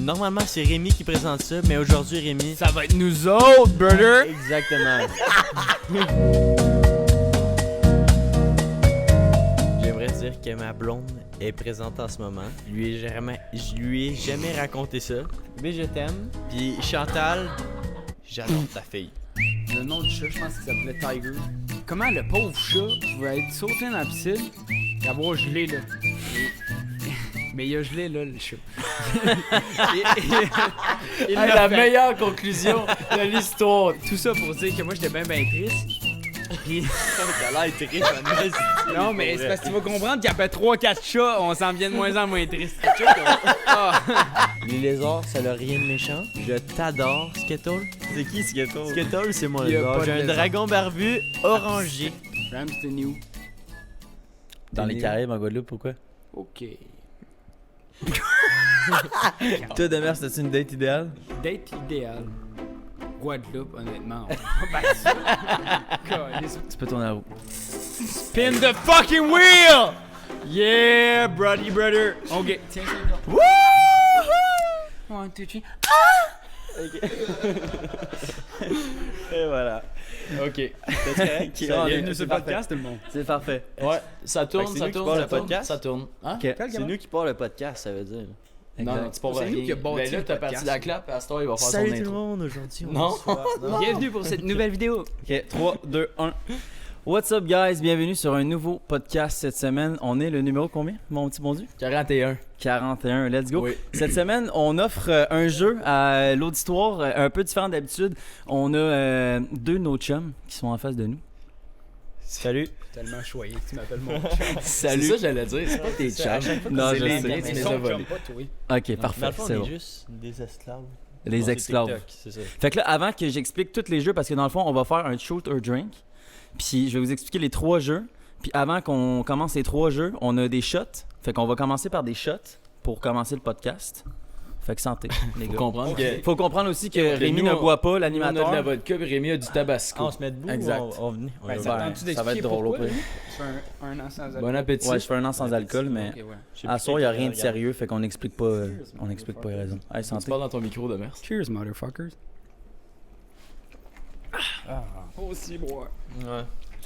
Normalement, c'est Rémi qui présente ça, mais aujourd'hui, Rémi... Ça va être nous autres, brother! Exactement. J'aimerais dire que ma blonde est présente en ce moment. Je lui ai jamais raconté ça. Mais je t'aime. Puis Chantal, j'adore ta fille. Le nom du chat, je pense qu'il s'appelait Tiger. Comment le pauvre chat pouvait être sauté dans la piscine et avoir gelé, là? Mais il a gelé, là, le chat. La meilleure conclusion de l'histoire. Tout ça pour dire que moi, j'étais bien triste. Puis... T'as l'air triste, Non, mais c'est parce que tu vas comprendre qu'après 3-4 chats, on s'en vient de moins en moins triste. Les lézards, ça n'a rien de méchant. Je t'adore, Skittle. C'est qui Skittle? Skittle, c'est mon Il y a lézard. pas de J'ai un lézard. dragon barbu orangé. Ram, c'était new. Dans les Caraïbes, en Guadeloupe, pourquoi? OK. Toi, Demers, c'est-tu une date idéale? Date idéal. Guadeloupe, honnêtement. Ben, ça. Tu peux tourner la roue. Spin the fucking wheel! Yeah, brody brother. OK, tiens ça. Wouhou! 1, 2, 3. Et voilà. Ok. C'est correct? Bienvenue sur le podcast, tout le monde. C'est parfait. Ouais. Ça tourne, Fait que c'est ça nous qui tourne, part ça le tourne. podcast? Ça tourne. Hein? Ok. C'est nous qui part le podcast, ça veut dire. Non, Exact. tu pars C'est nous rien. qui a bâti Ben là, le t'as podcast. parti de la clap, à ce temps, il va faire Salut son tout le intro. monde, aujourd'hui on Non. reçoit- Bienvenue pour cette nouvelle vidéo. Ok, 3, 2, 1. What's up, guys? Bienvenue sur un nouveau podcast cette semaine. On est le numéro combien, mon petit bon Dieu? 41. 41, let's go. Oui. Cette semaine, on offre un jeu à l'auditoire un peu différent d'habitude. On a deux de nos chums qui sont en face de nous. Salut. Tellement choyé que tu m'appelles mon Salut. C'est ça que j'allais dire, c'est pas tes chums. Non, c'est je les sais. miens, tu Mais les son as chum, volés. pas toi. Ok, Dans parfait, le fond, c'est on bon. est juste des esclaves. Les Non, c'est esclaves. TikTok, c'est ça. Fait que là, avant que j'explique tous les jeux, parce que dans le fond, on va faire un shoot or drink. Puis je vais vous expliquer les 3 jeux. Puis avant qu'on commence les 3 jeux, on a des shots. Fait qu'on va commencer par des shots pour commencer le podcast. Fait que santé, les Faut gars. comprendre que Faut comprendre aussi que Rémi nous, ne on- boit pas, nous, on a de l'animateur. la vodka, puis Rémi a du tabasco. On se met debout Exact. ou on venait? Ben, va ça voir. tente-tu ça va d'expliquer être drôle au pourquoi, pire. lui? Tu fais un an sans alcool. Bon appétit. Ouais, je fais un an sans alcool, mais Ok, ouais. Je sais à plus soir, il n'y a quel rien de regarde. sérieux, fait qu'on n'explique pas, on explique pas les raisons. Allez, Tu santé. parles dans ton micro de merde. Cheers, motherfuckers. Ah, aussi boire. Ouais.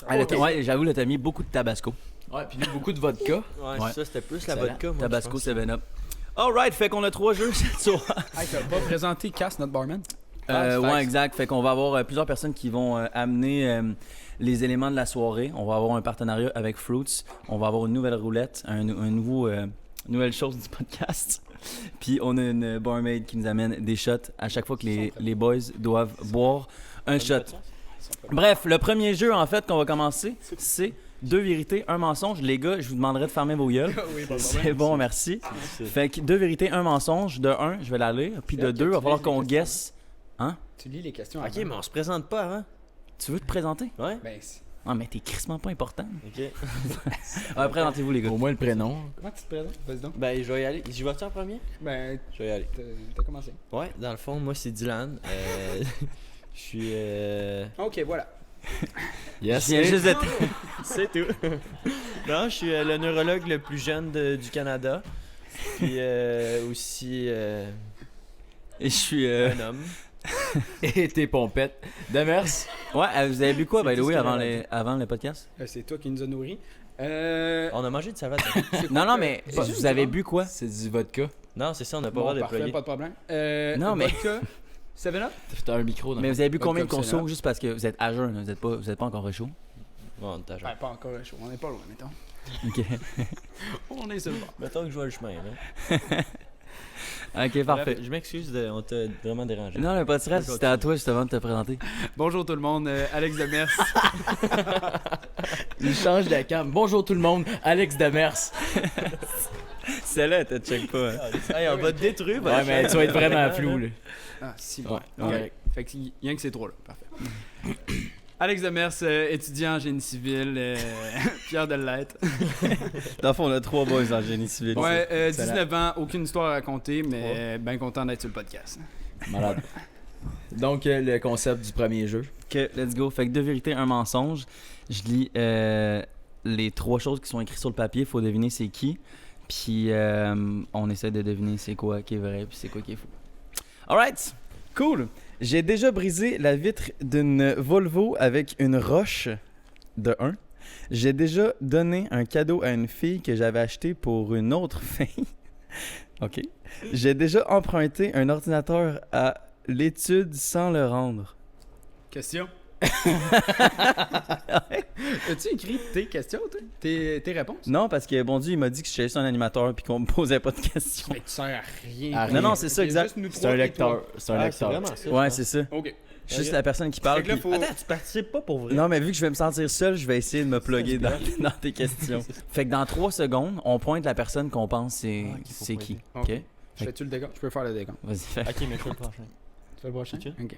Ah, ouais, j'avoue, là, t'as mis beaucoup de tabasco. Ouais, puis lui, beaucoup de vodka. Ouais, Ouais. ça c'était plus la Excellent. vodka, moi. Tabasco je pense. 7-Up. Alright, fait qu'on a 3 jeux cette soir. Hey, t'as pas présenté Cass, notre barman? Ouais, exact. Fait qu'on va avoir plusieurs personnes qui vont amener les éléments de la soirée. On va avoir un partenariat avec Fruits. On va avoir une nouvelle roulette, un nouveau nouvelle chose du podcast. Puis on a une barmaid qui nous amène des shots à chaque fois que les boys doivent boire un shot. Bref, le premier jeu en fait qu'on va commencer, c'est 2 vérités, 1 mensonge. Les gars, je vous demanderai de fermer vos gueules. Oui, pas de C'est bon, merci. Fait que 2 vérités, 1 mensonge. De 1, je vais la lire. Puis de Ok, 2, il va tu falloir lis qu'on les guesse. Tu lis les questions. Ok, mais on se présente pas avant. Tu veux te présenter? Ouais. Ben, c'est- Ah, mais t'es crissement pas important. Ok. Ah, présentez-vous, les gars. Au moins le prénom. comment tu te présentes? Vas-y donc. Ben, je vais y aller. Je vais-tu en premier? Ben, Je vais y aller. t'as commencé. Ouais, dans le fond, moi c'est Dylan. Je suis. Ok, voilà. Yes. Je viens juste d'être. C'est tout. Non, je suis le neurologue le plus jeune du Canada. Puis aussi Et je suis. un homme. Et tes pompettes. Demers. Ouais, vous avez bu quoi, C'est by the tout way, ce qu'elle a dit. avant le podcast? C'est toi qui nous a nourris. On a mangé de savate. Non, non, mais Pas vous juste avez du bu quoi? C'est du vodka. Non, c'est ça, on n'a pas le Bon, droit de parfait, plugger. pas de problème. Non, mais- Vodka, 7-Up? T'as un micro dans Mais vous avez bu Pas combien de comme ça, consos là. juste parce que vous êtes à jeun, là, vous êtes pas encore réchaud? Bon, t'as Ben, pas encore chaud. On est pas loin, mettons. Ok. On est sur le bord. Mettons que je vois le chemin. Là. Ok, parfait. Bref, je m'excuse, on t'a vraiment dérangé. Non, mais pas de stress, c'était à toi justement de te présenter. Bonjour tout le monde, Alex Demers. Il change de cam. Bonjour tout le monde, Alex Demers. Celle-là, elle te check pas. Hey, on va te détruire. Ouais, mais tu vas être vraiment flou, là. Ah, si Ouais, bon. ouais. Ok. Fait que rien que ces trois-là. Parfait. Alex Demers, étudiant en génie civil, fier de l'être. Dans le fond, on a 3 boys en génie civil. Ouais, Excellent. 19 ans, aucune histoire à raconter, mais bien content d'être sur le podcast. Malade. Donc, le concept du premier jeu. Ok, let's go. Fait que 2 vérités, 1 mensonge. Je lis les 3 choses qui sont écrites sur le papier, faut deviner c'est qui. Puis on essaie de deviner c'est quoi qui est vrai puis c'est quoi qui est faux. Alright, cool. J'ai déjà brisé la vitre d'une Volvo avec une roche de 1. J'ai déjà donné un cadeau à une fille que j'avais acheté pour une autre fille. OK. J'ai déjà emprunté un ordinateur à l'étude sans le rendre. Question. As-tu écrit tes questions, toi? Tes réponses? Non, parce que bon Dieu, il m'a dit que je suis juste un animateur puis qu'on me posait pas de questions. Mais tu sers à rien. À Non, rien. non, c'est ça, exact. C'est un lecteur. C'est un Ah, c'est lecteur. vraiment ça. Ouais, c'est ça. OK. Je suis juste la personne qui parle. Fait que là, puis- faut... Attends, tu participes pas pour vrai? Non, mais vu que je vais me sentir seul, je vais essayer de me plugger dans tes questions. Fait que dans 3 secondes, on pointe la personne qu'on pense c'est faut c'est qui. pointer. OK? OK. Fais-tu le décompte? Je peux faire le décompte. Vas-y, fais. Ok, mais je fais le prochain. Tu fais le prochain? Tu veux? OK.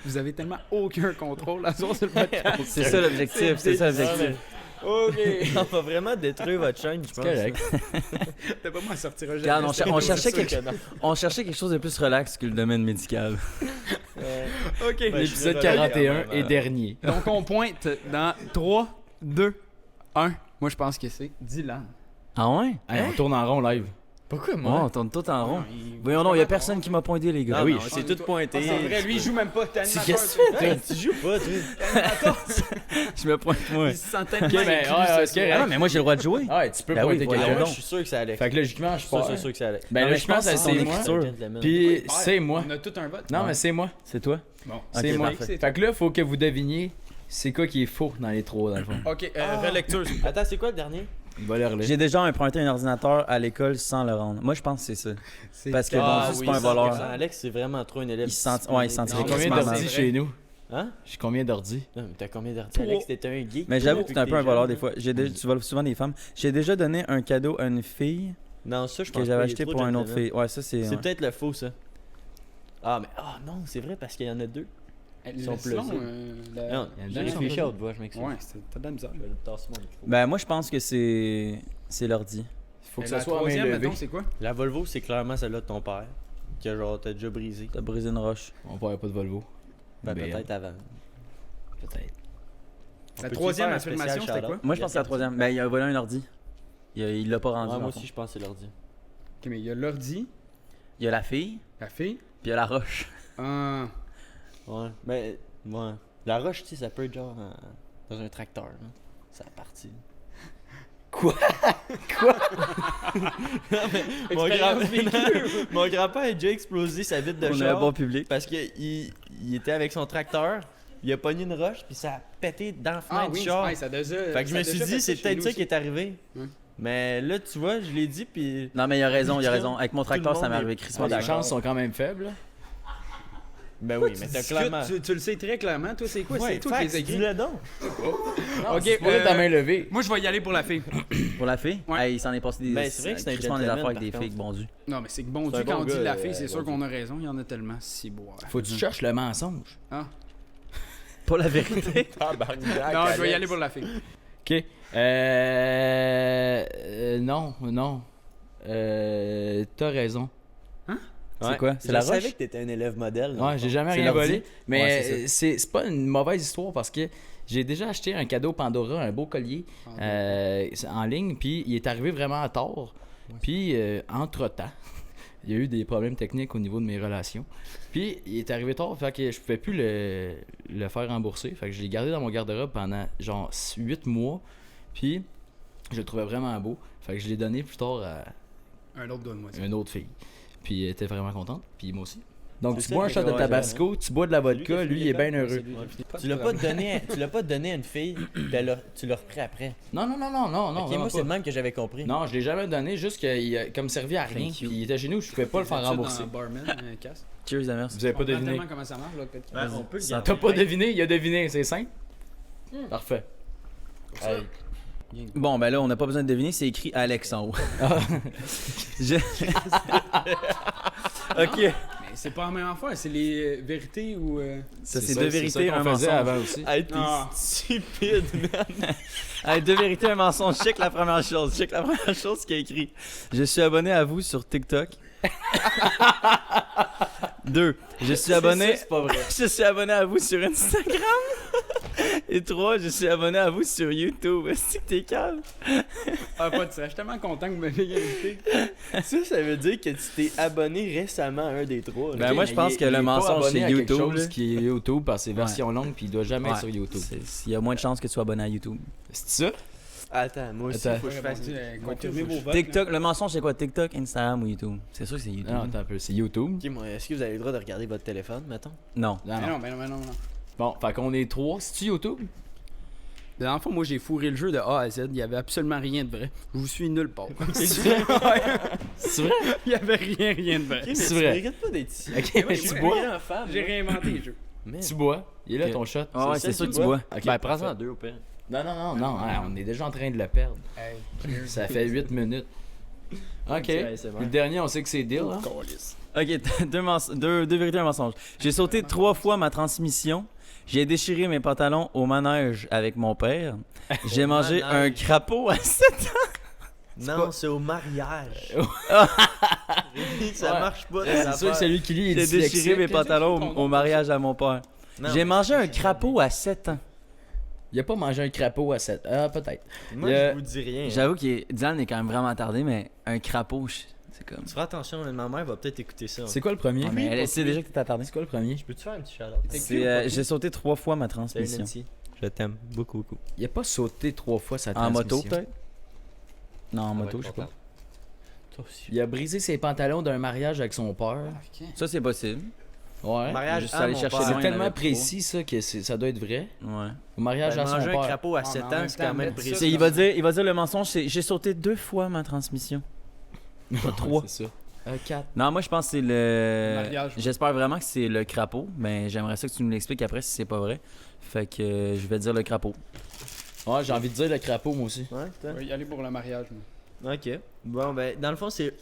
Vous avez tellement aucun contrôle à sur le podcast. C'est ça l'objectif, c'est ça l'objectif. OK. On va vraiment détruire votre chaîne, je pense. Correct. T'as pas moi à sortir un jeu. Regarde, on cherchait C'est sûr quelque... que non. on cherchait quelque chose de plus relax que le domaine médical. OK. Ben, L'épisode je suis 41 vraiment- et dernier. Donc, on pointe dans 3, 2, 1. Moi, je pense que c'est Dylan. Ah ouais? Hey, on tourne en rond live. Pourquoi Ouais, moi? on tourne tout en rond. Non, il- Voyons donc, il y a personne qui m'a pointé, les gars. Non, oui, non, je c'est tout pointé. Ah, c'est vrai, lui, il joue même pas. T'es animateur. qu'est-ce que tu fais, Hey, tu joues pas, toi. Je me pointe, moi. Il se sent tellement Ok, ben, inclus, ouais, ce c'est soir. correct. Ah non, mais moi, j'ai le droit de jouer. Ouais, tu peux Ben oui, pointer voyons quelqu'un. Moi, donc. je suis sûr que c'est Alex. Fait que logiquement, je Ça, pars. c'est sûr que c'est Alex. Ben Non, mais je logiquement, pense que c'est c'est son moi. écriture. Puis Ouais, c'est moi. On a tout un vote. Non, mais c'est moi. C'est toi? Bon. C'est Ok, moi. parfait. Fait que là, faut que vous deviniez c'est quoi qui est faux dans les 3, dans le fond. OK, Relecture. Attends, c'est quoi le dernier? Il va les relire. J'ai déjà emprunté un ordinateur à l'école sans le rendre. Moi, je pense que c'est ça. Parce que bon, c'est pas un voleur. Alex, c'est vraiment trop un élève. Il se sent- ouais, il se sentirait J'ai combien quasiment d'ordi mal. chez nous? Hein? J'ai combien d'ordi? Non, mais t'as combien d'articles? Alex, t'étais un geek. Mais toi, j'avoue que depuis t'es un peu un t'es voleur jeune, des fois. Tu voles souvent des femmes. J'ai déjà donné un cadeau à une fille Non, ça, je pense que j'avais pas, il est acheté trop pour une autre gentleman. fille. Ouais, ça c'est. C'est ouais. peut-être le faux, ça. Ah, mais. Ah, non, c'est vrai, parce qu'il y en a deux. Ils sont plausibles. Non, Il y j'ai en a deux. réfléchi à haute voix, je m'excuse. Ouais, t'as de la misère. Je vais tasser mon micro. Ben moi je pense que c'est l'ordi. Faut que Et ça la soit à main troisième, levée. mettons, c'est quoi? La Volvo, c'est clairement celle-là de ton père. Que genre, t'as déjà brisé. T'as brisé une roche. On parlait pas de Volvo. Ben, BM. peut-être avant. Peut-être. On La peut-tu troisième faire un spécial affirmation, c'était shout-out? quoi? Moi je pense que c'est la troisième. Ben il a volé un ordi. Il l'a pas rendu. Ouais, dans moi le fond. aussi, je pense que c'est l'ordi. OK, mais il y a l'ordi, Il y a la fille, la fille. puis il y a la roche. Ah, Ouais, mais. Ouais. La roche, tu sais, ça peut être genre dans un tracteur. Là. Ça a parti. Mon, mon grand-père a déjà explosé sa vitre de On a un char bon public. parce qu'il il était avec son tracteur, il a pogné une roche puis ça a pété dans la fenêtre du char. ouais, ça a déjà. Fait que je me suis dit, c'est peut-être ça qui est arrivé. Ouais. Mais là, tu vois, je l'ai dit puis. Non mais il a raison, il a Tout le raison. Avec mon tracteur monde ça m'est est- arrivé crissement Les d'accord. chances sont quand même faibles. là. Ben oui, mais t'as clairement. Tu le sais très clairement. Toi, c'est quoi? Ouais, C'est toi qui les facts, écris. dis-le donc. OK, C'est pas ta main levée. Moi, je vais y aller pour la fille. Pour la fille. Ouais. Hey, il s'en est passé des Ben, c'est vrai que c'est un crissement des gentleman, affaires avec des par filles, contre. bon Dieu. Non, mais c'est que bon C'est Dieu, un quand bon on dit gars, la fille, c'est sûr bon qu'on a raison. Il y en a tellement. Si boire. Faut que tu cherches le mensonge. Ah. Pas la vérité. Non, je vais y aller pour la fille. Ok. Non, non. T'as raison. C'est quoi? C'est la Je savais roche? que t'étais un élève modèle. dans Ouais, le j'ai fond. jamais C'est rien l'ordi? volé. Mais Ouais, c'est pas une mauvaise histoire parce que j'ai déjà acheté un cadeau Pandora, un beau collier en ligne, puis il est arrivé vraiment à tort. Puis entre-temps, il y a eu des problèmes techniques au niveau de mes relations. Puis il est arrivé tard, fait que je pouvais plus le faire rembourser. Fait que je l'ai gardé dans mon garde-robe pendant genre 8 mois. Puis je le trouvais vraiment beau. Fait que je l'ai donné plus tard à Un autre donne-moi. une autre fille. Puis elle était vraiment contente, puis moi aussi. Donc C'est tu bois un ça, shot de ouais, Tabasco, tu bois de la vodka, lui il est bien heureux. Tu l'as pas donné, tu l'as pas donné à une fille, puis tu l'as repris après. Non, non, non, non, non, non. Ok, vraiment moi c'est pas. le même que j'avais compris. Non, je l'ai jamais donné, juste qu'il a comme servi à rien. Puis il était chez nous, je pouvais pas le faire rembourser. Barman, casse. Cheers, la merci. Vous avez pas Comprends deviné. tellement comment ça marche, là, peut-être. Ouais, on peut le Ça garder. T'as pas deviné, il a deviné, c'est simple. Parfait. Hey. Bon, ben là, on n'a pas besoin de deviner, c'est écrit Alex en haut. Je- ok. Mais c'est pas la même affaire, c'est les vérités ou. Ça, c'est ça- deux ça vérités, qu'on un faisait mensonge. avant aussi. Hey, t'es Ah. stupide, man. Hey, deux vérités, un mensonge. Check la première chose. Check la première chose qui est écrit. Je suis abonné à vous sur TikTok. 2. Je suis abonné. C'est pas vrai. Je suis abonné à vous sur Instagram. Et 3. Je suis abonné à vous sur YouTube. Est-ce que t'es calme? Ah, pas de ça. Je suis tellement content que vous m'ayez invité. Ça veut dire que tu t'es abonné récemment à un des trois. là. Ben, moi, je pense que le mensonge, c'est quelque YouTube, chose là. qui est YouTube parce que c'est Ouais. version longue puis il doit jamais être sur YouTube. Il y a moins de chances que tu sois abonné à YouTube. C'est ça? Attends, moi aussi, Attends. faut que je fasse. Confirmez vos votes. TikTok, le mensonge, c'est quoi? TikTok, Instagram ou YouTube? C'est sûr que c'est YouTube. Non, attends un peu, c'est YouTube. Ok, moi, est-ce que vous avez le droit de regarder votre téléphone, mettons? Non. Non, Mais non. non, mais non, mais non, mais non. Bon, fait qu'on est 3. C'est-tu YouTube? Dans le fond, moi, j'ai fourré le jeu de A à Z. Il y avait absolument rien de vrai. Je vous suis nulle part. C'est vrai? C'est vrai? Il y avait rien de vrai. Ok, mais C'est tu vrai. mérites pas d'être ici. Ok, mais Je suis tu un bois? grand fan. J'ai moi. réinventé le jeu. Man. Tu bois? Il est là Ok. ton shot. Ah ouais, c'est celle sûr que qui tu bois. Ok, Ben, parfait. prends-en deux au pire. Non, hein, on est déjà en train de le perdre. Ça fait 8 minutes. Ok. Ouais, c'est bon. Le dernier, on sait que c'est deal. Hein? Ok, deux vérités et un mensonge. J'ai sauté 3 fois ma transmission. J'ai déchiré mes pantalons au manège avec mon père. J'ai mangé un manège. crapaud à 7 ans. Non, c'est au mariage. Ça Ouais. marche pas. C'est sûr que celui qui lit est J'ai dyslexique. déchiré mes pantalons au mariage à mon père. J'ai mangé un crapaud à 7 ans. Il a pas mangé un crapaud à 7. Ah, peut-être. Moi, Le- je vous dis rien. J'avoue que Dylan est quand même vraiment attardé, mais un crapaud, c'est comme. Tu feras attention, ma mère va peut-être écouter ça. C'est quoi le premier? Ah, mais elle sait déjà que t'es attardé. C'est quoi le premier? Peux-tu faire un petit shout-out? J'ai sauté 3 fois ma Salut transmission. Nancy. Je t'aime beaucoup, beaucoup. Il a pas sauté 3 fois sa En transmission. moto, peut-être? Non, en moto, je sais pas. Toi aussi. Il a brisé ses pantalons d'un mariage avec son père. Ça, c'est possible. Ouais. Mariage Juste à aller mon chercher père. loin. C'est il y en tellement avait précis ça que ça doit être vrai. Ouais. Au mariage Ben, à son manger un père. crapaud à Ah, 7 mais en ans, même c'est temps, quand même mettre précis. ça- Il va dire le mensonge, c'est j'ai sauté 2 fois ma transmission. Pas 3. C'est ça. 4. Non, moi je pense que c'est le. Mariage. J'espère vraiment que c'est le crapaud, mais j'aimerais ça que tu nous l'expliques après si c'est pas vrai. Fait que je vais dire le crapaud. Ouais, j'ai envie de dire le crapaud, moi aussi. Ouais, toi? Je vais y aller pour le mariage, moi. Ok. Bon, ben, dans le fond, c'est.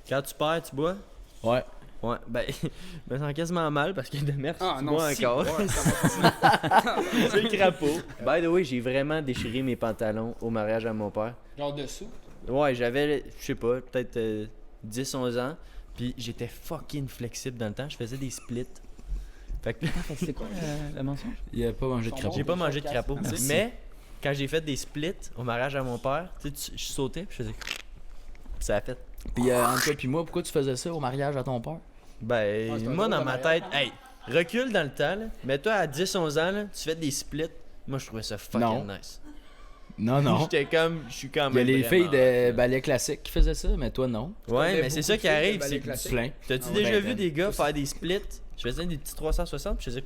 Quand tu perds, tu bois. Ouais. Ouais, ben, je me sens quasiment mal parce que de merde, Ah tu non, bois si, encore. ouais, ça va. C'est le crapaud. By the way, j'ai vraiment déchiré mes pantalons au mariage à mon père. Genre dessous. Ouais, j'avais, je sais pas, peut-être 10-11 ans. Puis j'étais fucking flexible dans le temps. Je faisais des splits. Fait que C'est quoi le mensonge? Il a pas mangé de crapaud. j'ai pas mangé de crapaud. Merci. Mais quand j'ai fait des splits au mariage à mon père, tu sais, je sautais puis je faisais. Puis ça a fait. Puis entre toi puis moi, pourquoi tu faisais ça au mariage à ton père? Ben, c'est un moi drôle dans de ma mariage. tête, hey, recule dans le temps, là. Mets-toi à 10-11 ans, là, tu fais des splits. Moi, je trouvais ça fucking Non. nice. Non, non. J'étais comme, je suis quand Il y a même. les filles vraiment- de ballet classique qui faisaient ça, mais toi non. Ouais, Il y a mais c'est beaucoup ça de qui filles de arrive, ballet c'est. classique. Plein. T'as-tu Ah, déjà ouais, vu ben, des gars faire des splits? Je faisais des petits 360 puis je faisais.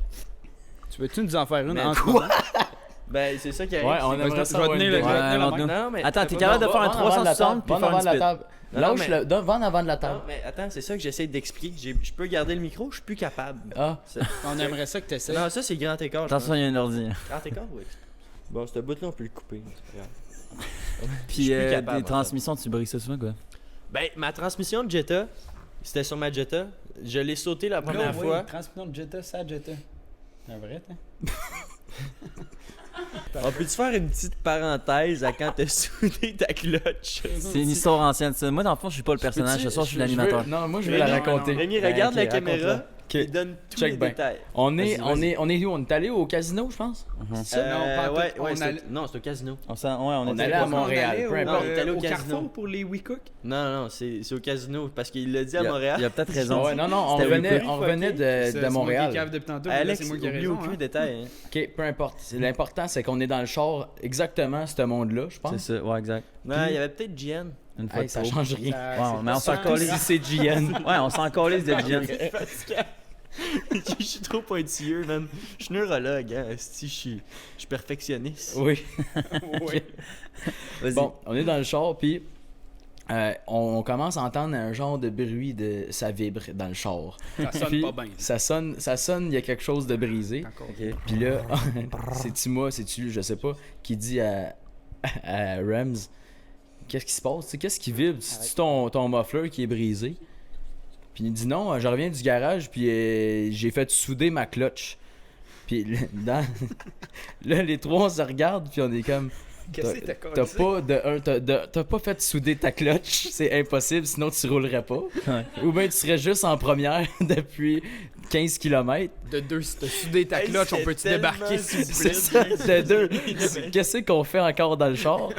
Tu veux-tu nous en faire une Mais en quoi? Ben, c'est ça qui arrive. Ouais, on Je aimerait vais savoir tenir une le vidéo. je vais tenir la montre-nous. main. Non, mais. Attends, t'es pas- capable de Va faire un en avant de la 360 table, puis va en faire avant un de la split. table. Non, Lâche mais- le. Va en avant de la Non, table. mais attends, c'est ça que j'essaie d'expliquer. Je peux garder le micro, je suis plus capable. Ah. On aimerait ça que tu essaies. Non, ça c'est grand écart. je Attention, il y a un ordi. pense. Grand écart, oui. Bon, ce bout-là, on peut le couper. C'est pas grave. Je Puis suis plus capable, en des fait. transmissions, tu brises ça souvent, quoi. Ben, ma transmission de Jetta, c'était sur ma Jetta. Je l'ai sauté la première fois. Transmission de Jetta, ça Jetta. C'est un vrai, hein? On peut-tu faire une petite parenthèse à quand t'as soudé ta clutch? C'est une histoire ancienne, ça. Moi, dans le fond, je suis pas le personnage. Ce soir, je suis l'animateur. Non, moi je veux la raconter. Rémi, Ben, regarde ok, la caméra. raconte-la. Qui donne tous Check les bien. détails. On est Vas-y. où? On est allé au casino, je pense. Mhm. Ça, non, pas en ouais, tout. ouais, On c'est allait- non, c'est au casino. On était allait à quoi? Montréal, peu importe. on est allé au casino. Carrefour pour les WeCook. Non, non, c'est au casino parce qu'il l'a dit à Il y Montréal. a peut-être raison. Ouais, non, on C'était revenait, Wicked. on revenait de Montréal. C'est depuis tantôt, mais là, Alex, c'est moi qui ai oublie raison. aucun hein. détail. Hein. Ok, peu importe. L'important, c'est qu'on est dans le char exactement ce monde-là, je pense. C'est ça, ouais, exact. Non, il y avait peut-être Jen. Une fois Hey, de ça trop. change rien. Ça- Ouais, c'est mais on pas s'en ça. calisse. Si c'est GN. Ouais, on s'en calisse de Jen. Je suis trop pointilleux, man. Je suis neurologue, hein. Si je suis perfectionniste. Oui. Oui. Vas-y. Bon, on est dans le char, puis on commence à entendre un genre de bruit de ça vibre dans le char. Ça sonne Puis, pas bien. ça sonne, il y a quelque chose de brisé. Encore. Puis là, c'est-tu moi, c'est-tu lui, je sais pas, qui dit à Rams, qu'est-ce qui se passe? Tu sais, qu'est-ce qui vibre? C'est-tu ton muffler qui est brisé? Puis il dit non, je reviens du garage, puis j'ai fait souder ma clutch. Puis là, les trois, on se regarde, puis on est comme, Qu'est-ce que t'as T'as pas t'as pas fait souder ta clutch, c'est impossible, sinon tu roulerais pas. Ouais. Ou bien tu serais juste en première depuis 15 km. De deux, si t'as soudé ta clutch, on peut-tu débarquer s'il vous C'est plaît? ça, de deux. Qu'est-ce qu'on fait encore dans le char?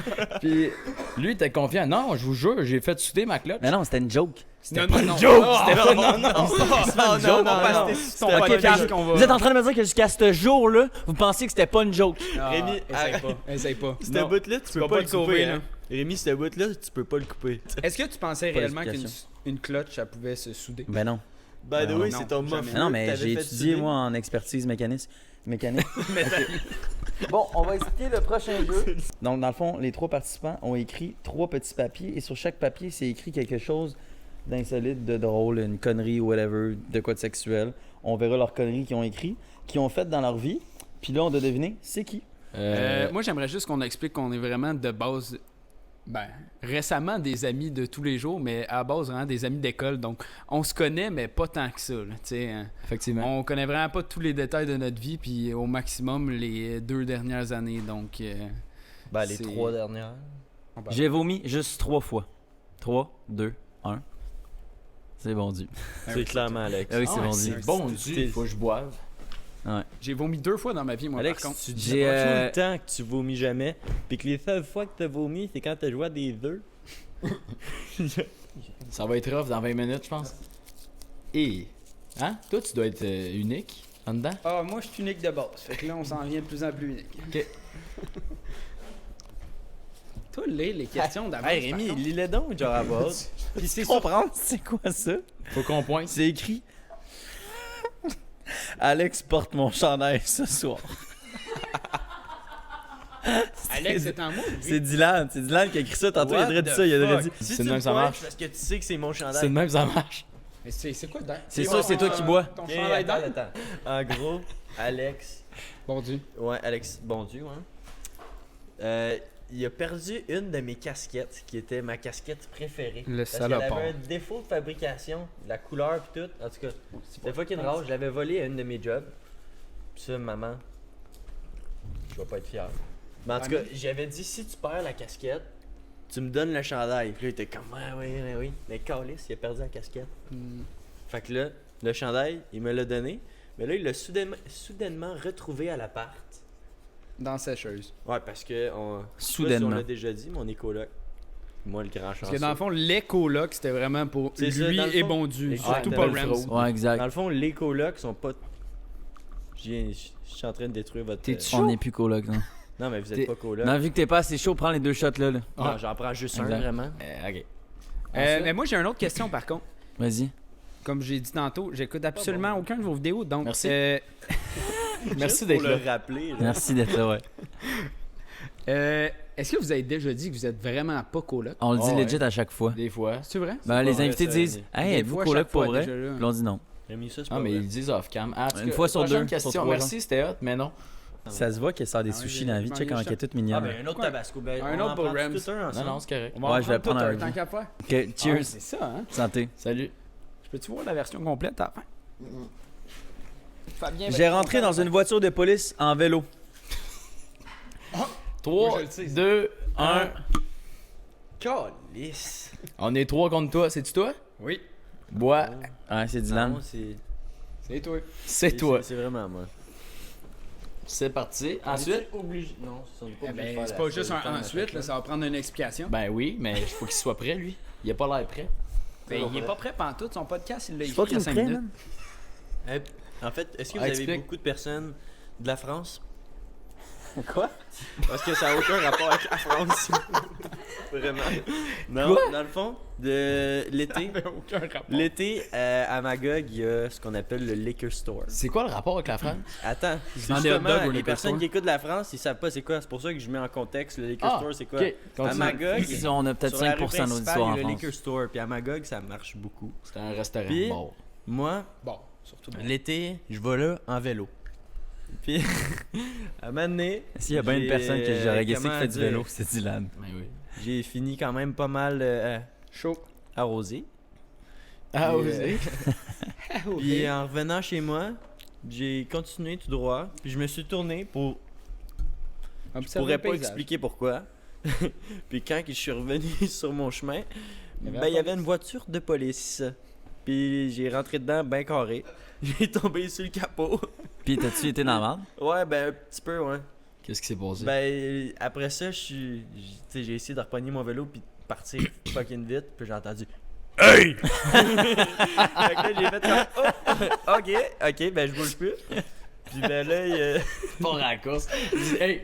Puis lui, t'es confiant. Non, je vous jure, j'ai fait souder ma clutch. Mais non, c'était une joke. C'était pas une joke, c'était pas non, non. on va passer sur ton Ok, podcast fait- qu'on va... Vous êtes en train de me dire que jusqu'à ce jour-là, vous pensiez que c'était pas une joke. Rémi, essaye pas. Essaye pas. Ce Non. bout-là, tu peux vas pas pas le le sauver, couper. là. Hein. Rémi, ce bout-là, tu peux pas le couper. Est-ce que tu pensais Pas réellement d'explication. qu'une clutch, ça pouvait se souder? Ben non. By the way, non, c'est ton jamais. muffler Non, que mais t'avais j'ai fait étudié, souder. moi, en expertise mécanique. Bon, on va expliquer le prochain jeu. Donc, dans le fond, les 3 participants ont écrit 3 petits papiers et sur chaque papier, c'est écrit quelque chose d'insolite, de drôle, une connerie, whatever, de quoi de sexuel. On verra leurs conneries qu'ils ont écrit, qu'ils ont faites dans leur vie. Puis là, on doit deviner c'est qui. Moi, j'aimerais juste qu'on explique qu'on est vraiment de base, récemment des amis de tous les jours, mais à la base, vraiment des amis d'école. Donc, on se connaît, mais pas tant que ça. Là, tu sais, hein. Effectivement. On connaît vraiment pas tous les détails de notre vie, puis au maximum les 2 dernières années. Donc, Ben, les c'est- 3 dernières. J'ai vomi juste 3 fois. 3, 2, 1. C'est bon Dieu. C'est clairement Alex. Ah oui, c'est bon c'est Dieu. bon Dieu, faut que je boive. j'ai vomi 2 fois dans ma vie, moi, Alex, par contre. tu dis J'ai, pas tout le temps que tu vomis jamais, puis que les seules fois que t'as vomi, c'est quand t'as joué à des œufs. Ça va être rough dans 20 minutes, je pense. Et, hein? Toi, tu dois être unique en dedans. Ah, moi, je suis unique de base. Fait que là, on s'en vient de plus en plus unique. Ok. Toi, les questions d'avance. Hey Rémi, par contre. lis-le donc, genre à base. Puis c'est comprendre c'est quoi ça? Faut qu'on pointe. C'est écrit Alex porte mon chandail ce soir. Alex, c'est en moi. C'est Dylan qui a écrit ça tantôt, il a What dit the ça, il a fuck? dit. Si C'est tu de me même ça pointes, marche. parce que tu sais que c'est mon chandail. C'est de même, ça marche. Mais c'est quoi d'ailleurs? C'est sûr, c'est toi qui bois. Ton Ok, chandail attends, d'air? attends. En gros, Alex. Bon Dieu. Ouais, Alex, bon Dieu, hein. Il a perdu une de mes casquettes, qui était ma casquette préférée. Le Parce qu'elle salopard. avait un défaut de fabrication, la couleur pis tout. En tout cas, c'était fucking rare. Je l'avais volé à une de mes jobs. Pis ça, maman, je vais pas être fier. Mais en tout cas, j'avais dit, si tu perds la casquette, tu me donnes le chandail. Puis là, il était comme, oui. Mais Carlis, il a perdu la casquette. Fait que là, le chandail, il me l'a donné. Mais là, il l'a soudainement retrouvé à l'appart. Dans sécheuse. Ouais, parce que on Soudainement. on l'a déjà dit, mon écoloc. Moi, le grand chanceux. Parce que dans le fond, l'écoloc, c'était vraiment pour C'est ça, lui dans le et fond. bon Dieu. Exactement. Surtout pas Belle Rams. fraude. Ouais, exact. Dans le fond, les colocs sont pas. Je suis en train de détruire votre. T'es-tu On n'est plus coloc, non. Non, mais vous T'es- êtes pas coloc. Non, vu que t'es pas assez chaud, prends les 2 shots là. Non, j'en prends juste un, Exact. vraiment. Ok. Mais moi, j'ai une autre question par contre. Vas-y. Comme j'ai dit tantôt, j'écoute absolument aucun de vos vidéos. Donc, Merci. Merci Juste d'être pour là. le rappeler. là. Merci d'être là, ouais. est-ce que vous avez déjà dit que vous êtes vraiment pas coloc? On le dit Oh, ouais. legit à chaque fois. Des fois. C'est vrai? Ben, les vrai, invités ça, disent mais- Hey, Des êtes-vous fois, coloc chaque fois, pour vrai? déjà, là. Puis là, on dit non. J'ai mis ça, c'est Ah, pas mais vrai. ils le disent off-cam. Ah, en tout Une cas, fois sur prochaine 2, question. sur 3 Merci, c'était hot, mais non. Ça se voit qu'elle sort des Ah, sushis j'ai- dans la vie. j'ai Check comment mangé elle est toute Ah, mignonne. ben un autre tabasco. Ben, Un on autre en pour prend Rams. tout un Non, ensemble. non, c'est correct. On va Ouais, en je vais prendre prendre tout un tant qu'à faire. Ok, Ah, cheers. c'est ça, hein? Santé. Salut. Je peux-tu voir la version complète à la fin? Fabien, J'ai rentré dans une voiture de police en vélo. 3, Moi, je le sais, ça. 2, 1. Calice. On est 3 contre toi. C'est-tu toi? Oui, Bois. Ouais, c'est Dylan. Non, c'est. c'est toi. C'est toi. C'est vraiment moi. C'est parti. Ensuite? obligé. Non, on est pas Eh obligé de ben, faire c'est la pas juste seule un femme à ensuite, chaque là, ça va prendre une explication. Ben oui, mais il faut qu'il soit prêt, lui. Il a pas l'air prêt. Ben, il est pas prêt pantoute, son podcast, il l'a Je suis écrit pas il y a tout 5 prêt, minutes. man. En fait, est-ce que vous Ah, avez explique. beaucoup de personnes de la France? Quoi? Parce que ça n'a aucun rapport avec la France. Vraiment. Non, dans le fond, de l'été. Aucun rapport. L'été, à Magog, il y a ce qu'on appelle le Liquor Store. C'est quoi le rapport avec la France? Attends, c'est Dans des hot dogs justement, au les liquor personnes store. qui écoutent la France, ils savent pas c'est quoi. C'est pour ça que je mets en contexte le Liquor Store, c'est quoi. Ok, À continue. Magog, On a peut-être sur la rue 5% de principale, l'auditoire il y en a le France. Liquor Store. Puis à Magog, ça marche beaucoup. C'est un restaurant. Puis- Bon. Moi, Bon, surtout. l'été, je vais là en vélo. Puis, à un moment donné, S'il y a bien une personne que j'aurais guessé qui comment fait du dire, vélo, c'est Dylan. Ben oui. J'ai fini quand même pas mal Chaud. arrosé. Ah, Puis, osé. Puis en revenant chez moi, j'ai continué tout droit. Puis je me suis tourné pour Je pourrais pas expliquer pourquoi. Puis quand je suis revenu sur mon chemin, il y avait une voiture de police. Puis j'ai rentré dedans ben carré. J'ai tombé sur le capot. Puis t'as-tu été dans la merde? Ouais, ben un petit peu, ouais. Qu'est-ce qui s'est passé? Ben après ça, j'ai essayé de repogner mon vélo puis de partir fucking vite. Puis j'ai entendu Hey! Fait que là, j'ai fait comme oh, ok, ben je bouge plus. Puis ben là, Pas à la course. Hey!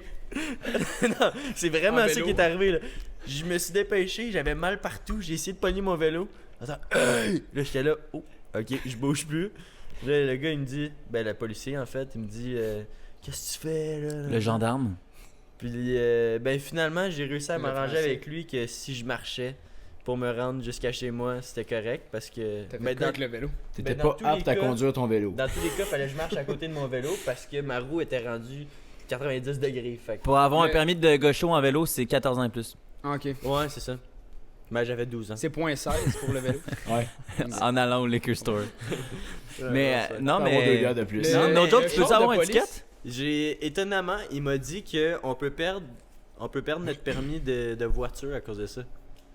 non, c'est vraiment En ça vélo. qui est arrivé là. Je me suis dépêché, j'avais mal partout, j'ai essayé de pogner mon vélo. Attends, hey! Là j'étais là, oh, ok, je bouge plus. Là le gars il me dit, ben le policier en fait, il me dit qu'est-ce que tu fais là? Le gendarme. Puis ben finalement j'ai réussi à Le m'arranger français. avec lui que si je marchais pour me rendre jusqu'à chez moi, c'était correct parce que T'as fait ben, quoi avec le vélo? T'étais dans pas tous apte les à cas- conduire ton vélo. dans tous les cas, fallait que je marche à côté de mon vélo parce que ma roue était rendue 90 degrés. Fait que- Pour avoir Mais- un permis de gaucho en vélo, c'est 14 ans et plus. Ah, ok. Ouais, c'est ça. Ben j'avais 12 ans. C'est .16 pour le vélo. Ouais. En allant au liquor store. Mais non, Faut avoir 2 gars mais. de plus. Non, Le- no joke, le tu peux char de avoir une police- étiquette? J'ai étonnamment, il m'a dit que on peut perdre notre permis de voiture à cause de ça.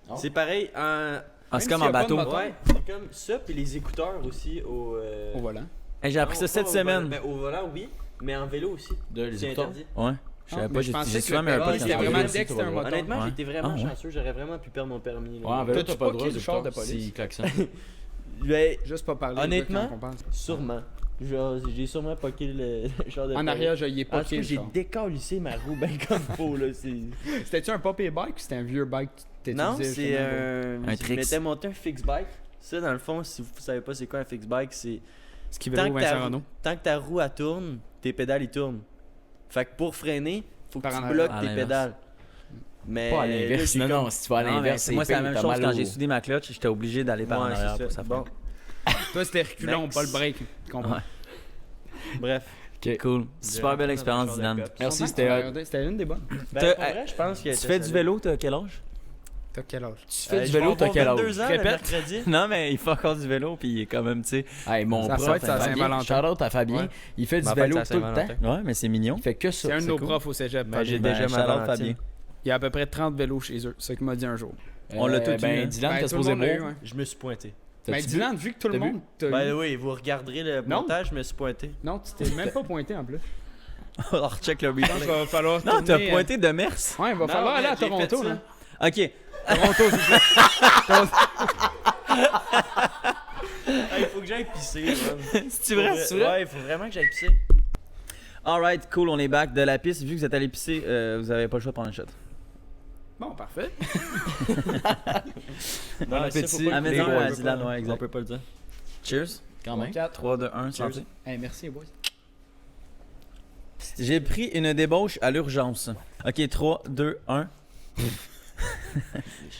Oh. C'est pareil en Ah, c'est Même comme s'il y en a pas de bateau. moteur. ouais, c'est comme ça puis les écouteurs aussi au Au volant. Hey, j'ai appris ça non, cette pas au volant, semaine. ben, au volant oui, mais en vélo aussi. Les C'est écouteurs. interdit. Ouais. Je Ah, savais mais pas, je pensais j'ai que souvent le mis un permis, peu c'était quand vraiment je dès que c'était un moteur. Honnêtement, Ouais. j'étais vraiment Ah, ouais. chanceux, j'aurais vraiment pu perdre mon permis. là. Ouais, en vélo, T'as-tu t'as pas pas le droit kill le char de d'écouteurs police? s'il klaxonne. Ben, Juste pas parler. Honnêtement, là, quand on pense. sûrement. Genre, j'ai sûrement poqué le genre de En arrière, je y ai En pas tout cas, kill le j'ai char. décalissé ma roue ben comme faut là, c'est C'était-tu un papier bike ou c'était un vieux bike que t'étais Non, utilisé c'est justement Un je Trix. m'étais monté un fix bike. Ça dans le fond, si vous savez pas c'est quoi un fix bike, c'est Ce qui tant vélo que, Vincent ta, Renault. tant que ta roue elle tourne, tes pédales ils tournent. Fait que pour freiner, faut que Par en tu arrière. bloques À tes l'inverse. pédales. Mais Pas à là, l'inverse. j'ai Non, comme- non, si tu vas à Non, mais l'inverse, moi, c'est la même chose quand j'ai soudé. soudé ma clutch, j'étais obligé d'aller par en Ouais, arrière c'est pour ça. ça. Bon, Toi, c'était reculant, Max. pas le break. Tu comprends? Ouais. bref. Cool. Super belle expérience, Dylan. Merci, C'était une des bonnes. Ben, pour vrai, je pense que Tu fais du vélo, t'as quel âge? T'as quel âge? Tu fais du vélo, t'as quel âge? 22 ans, le Répète. mercredi. Non, mais il fait encore du vélo, puis il est quand même, tu sais. Hey, mon Ça prof, fête, c'est à Fabien, Saint-Valentin. shout-out à Fabien. Ouais. Il fait du Ma fête, vélo c'est à tout le temps. Saint-Valentin. Ouais, mais c'est mignon. Il fait que ça. C'est un de nos cool. profs au cégep. Ben, j'ai Fabien. déjà shout-out Valentine. Fabien. Il y a à peu près 30 vélos chez eux. C'est ce qu'il m'a dit un jour. On l'a tout eu, Ben, hein. Dylan, Ben, t'as tout le supposé monde l'a eu, moi. ouais. Je me suis pointé. Ben, T'as-tu Dylan, vu que tout le T'as vu? monde. t'a Ben eu- oui, vous regarderez le Non. montage, je me suis pointé. Non, tu t'es même pas pointé en plus. On recheck le Je pense qu'il replay. va falloir. Non, t'as tourner, pointé de Mers. Ouais, il va Non, falloir aller à mais j'ai Toronto, fait là. Ok. Toronto, s'il vous plaît. Ah, il faut que j'aille pisser, man. C'est vrai? Pour Ouais, il faut vraiment que j'aille pisser. Alright, cool, on est back de la piste. Vu que vous êtes allé pisser, vous avez pas le choix de prendre un shot. Bon, parfait. Bon appétit. Amène-en boys. à Dylan, ouais, On exact. peut pas le dire. Cheers. Quand même. 4. 3, 2, 1, santé. Hey, merci, boys. J'ai pris une débauche à l'urgence. Ok, 3, 2, 1.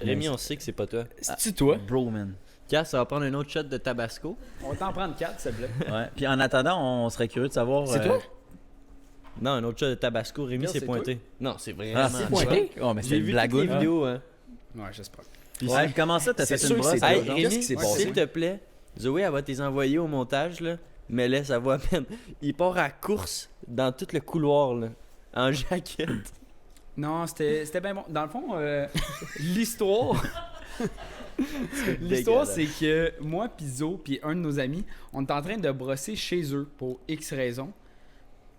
Rémi, on sait que c'est pas toi. C'est-tu toi? Bro, man. Cass, ça va prendre un autre shot de Tabasco. On va t'en prendre 4, s'il te plaît. Ouais. Puis en attendant, on serait curieux de savoir. C'est toi? Non, un autre shot de Tabasco. Rémi Regarde, s'est c'est pointé. Non, c'est vraiment. Ah, c'est toi. pointé? Oh, mais c'est J'ai une vu toutes les blagoune. vidéos, hein. Ouais, j'espère. Ouais, comment ça, t'as C'est fait sûr une que brosse? c'est Hey, toi. Rémi, Qu'est-ce qui s'est passé? s'il te plaît, Zoé, elle va te les envoyer au montage, là. Mais laisse, ça va à peine. Il part à course dans tout le couloir, là. En jaquette. Non, c'était bien bon. Dans le fond, l'histoire. L'histoire, c'est que moi, puis Zo, puis un de nos amis, on est en train de brosser chez eux pour X raisons.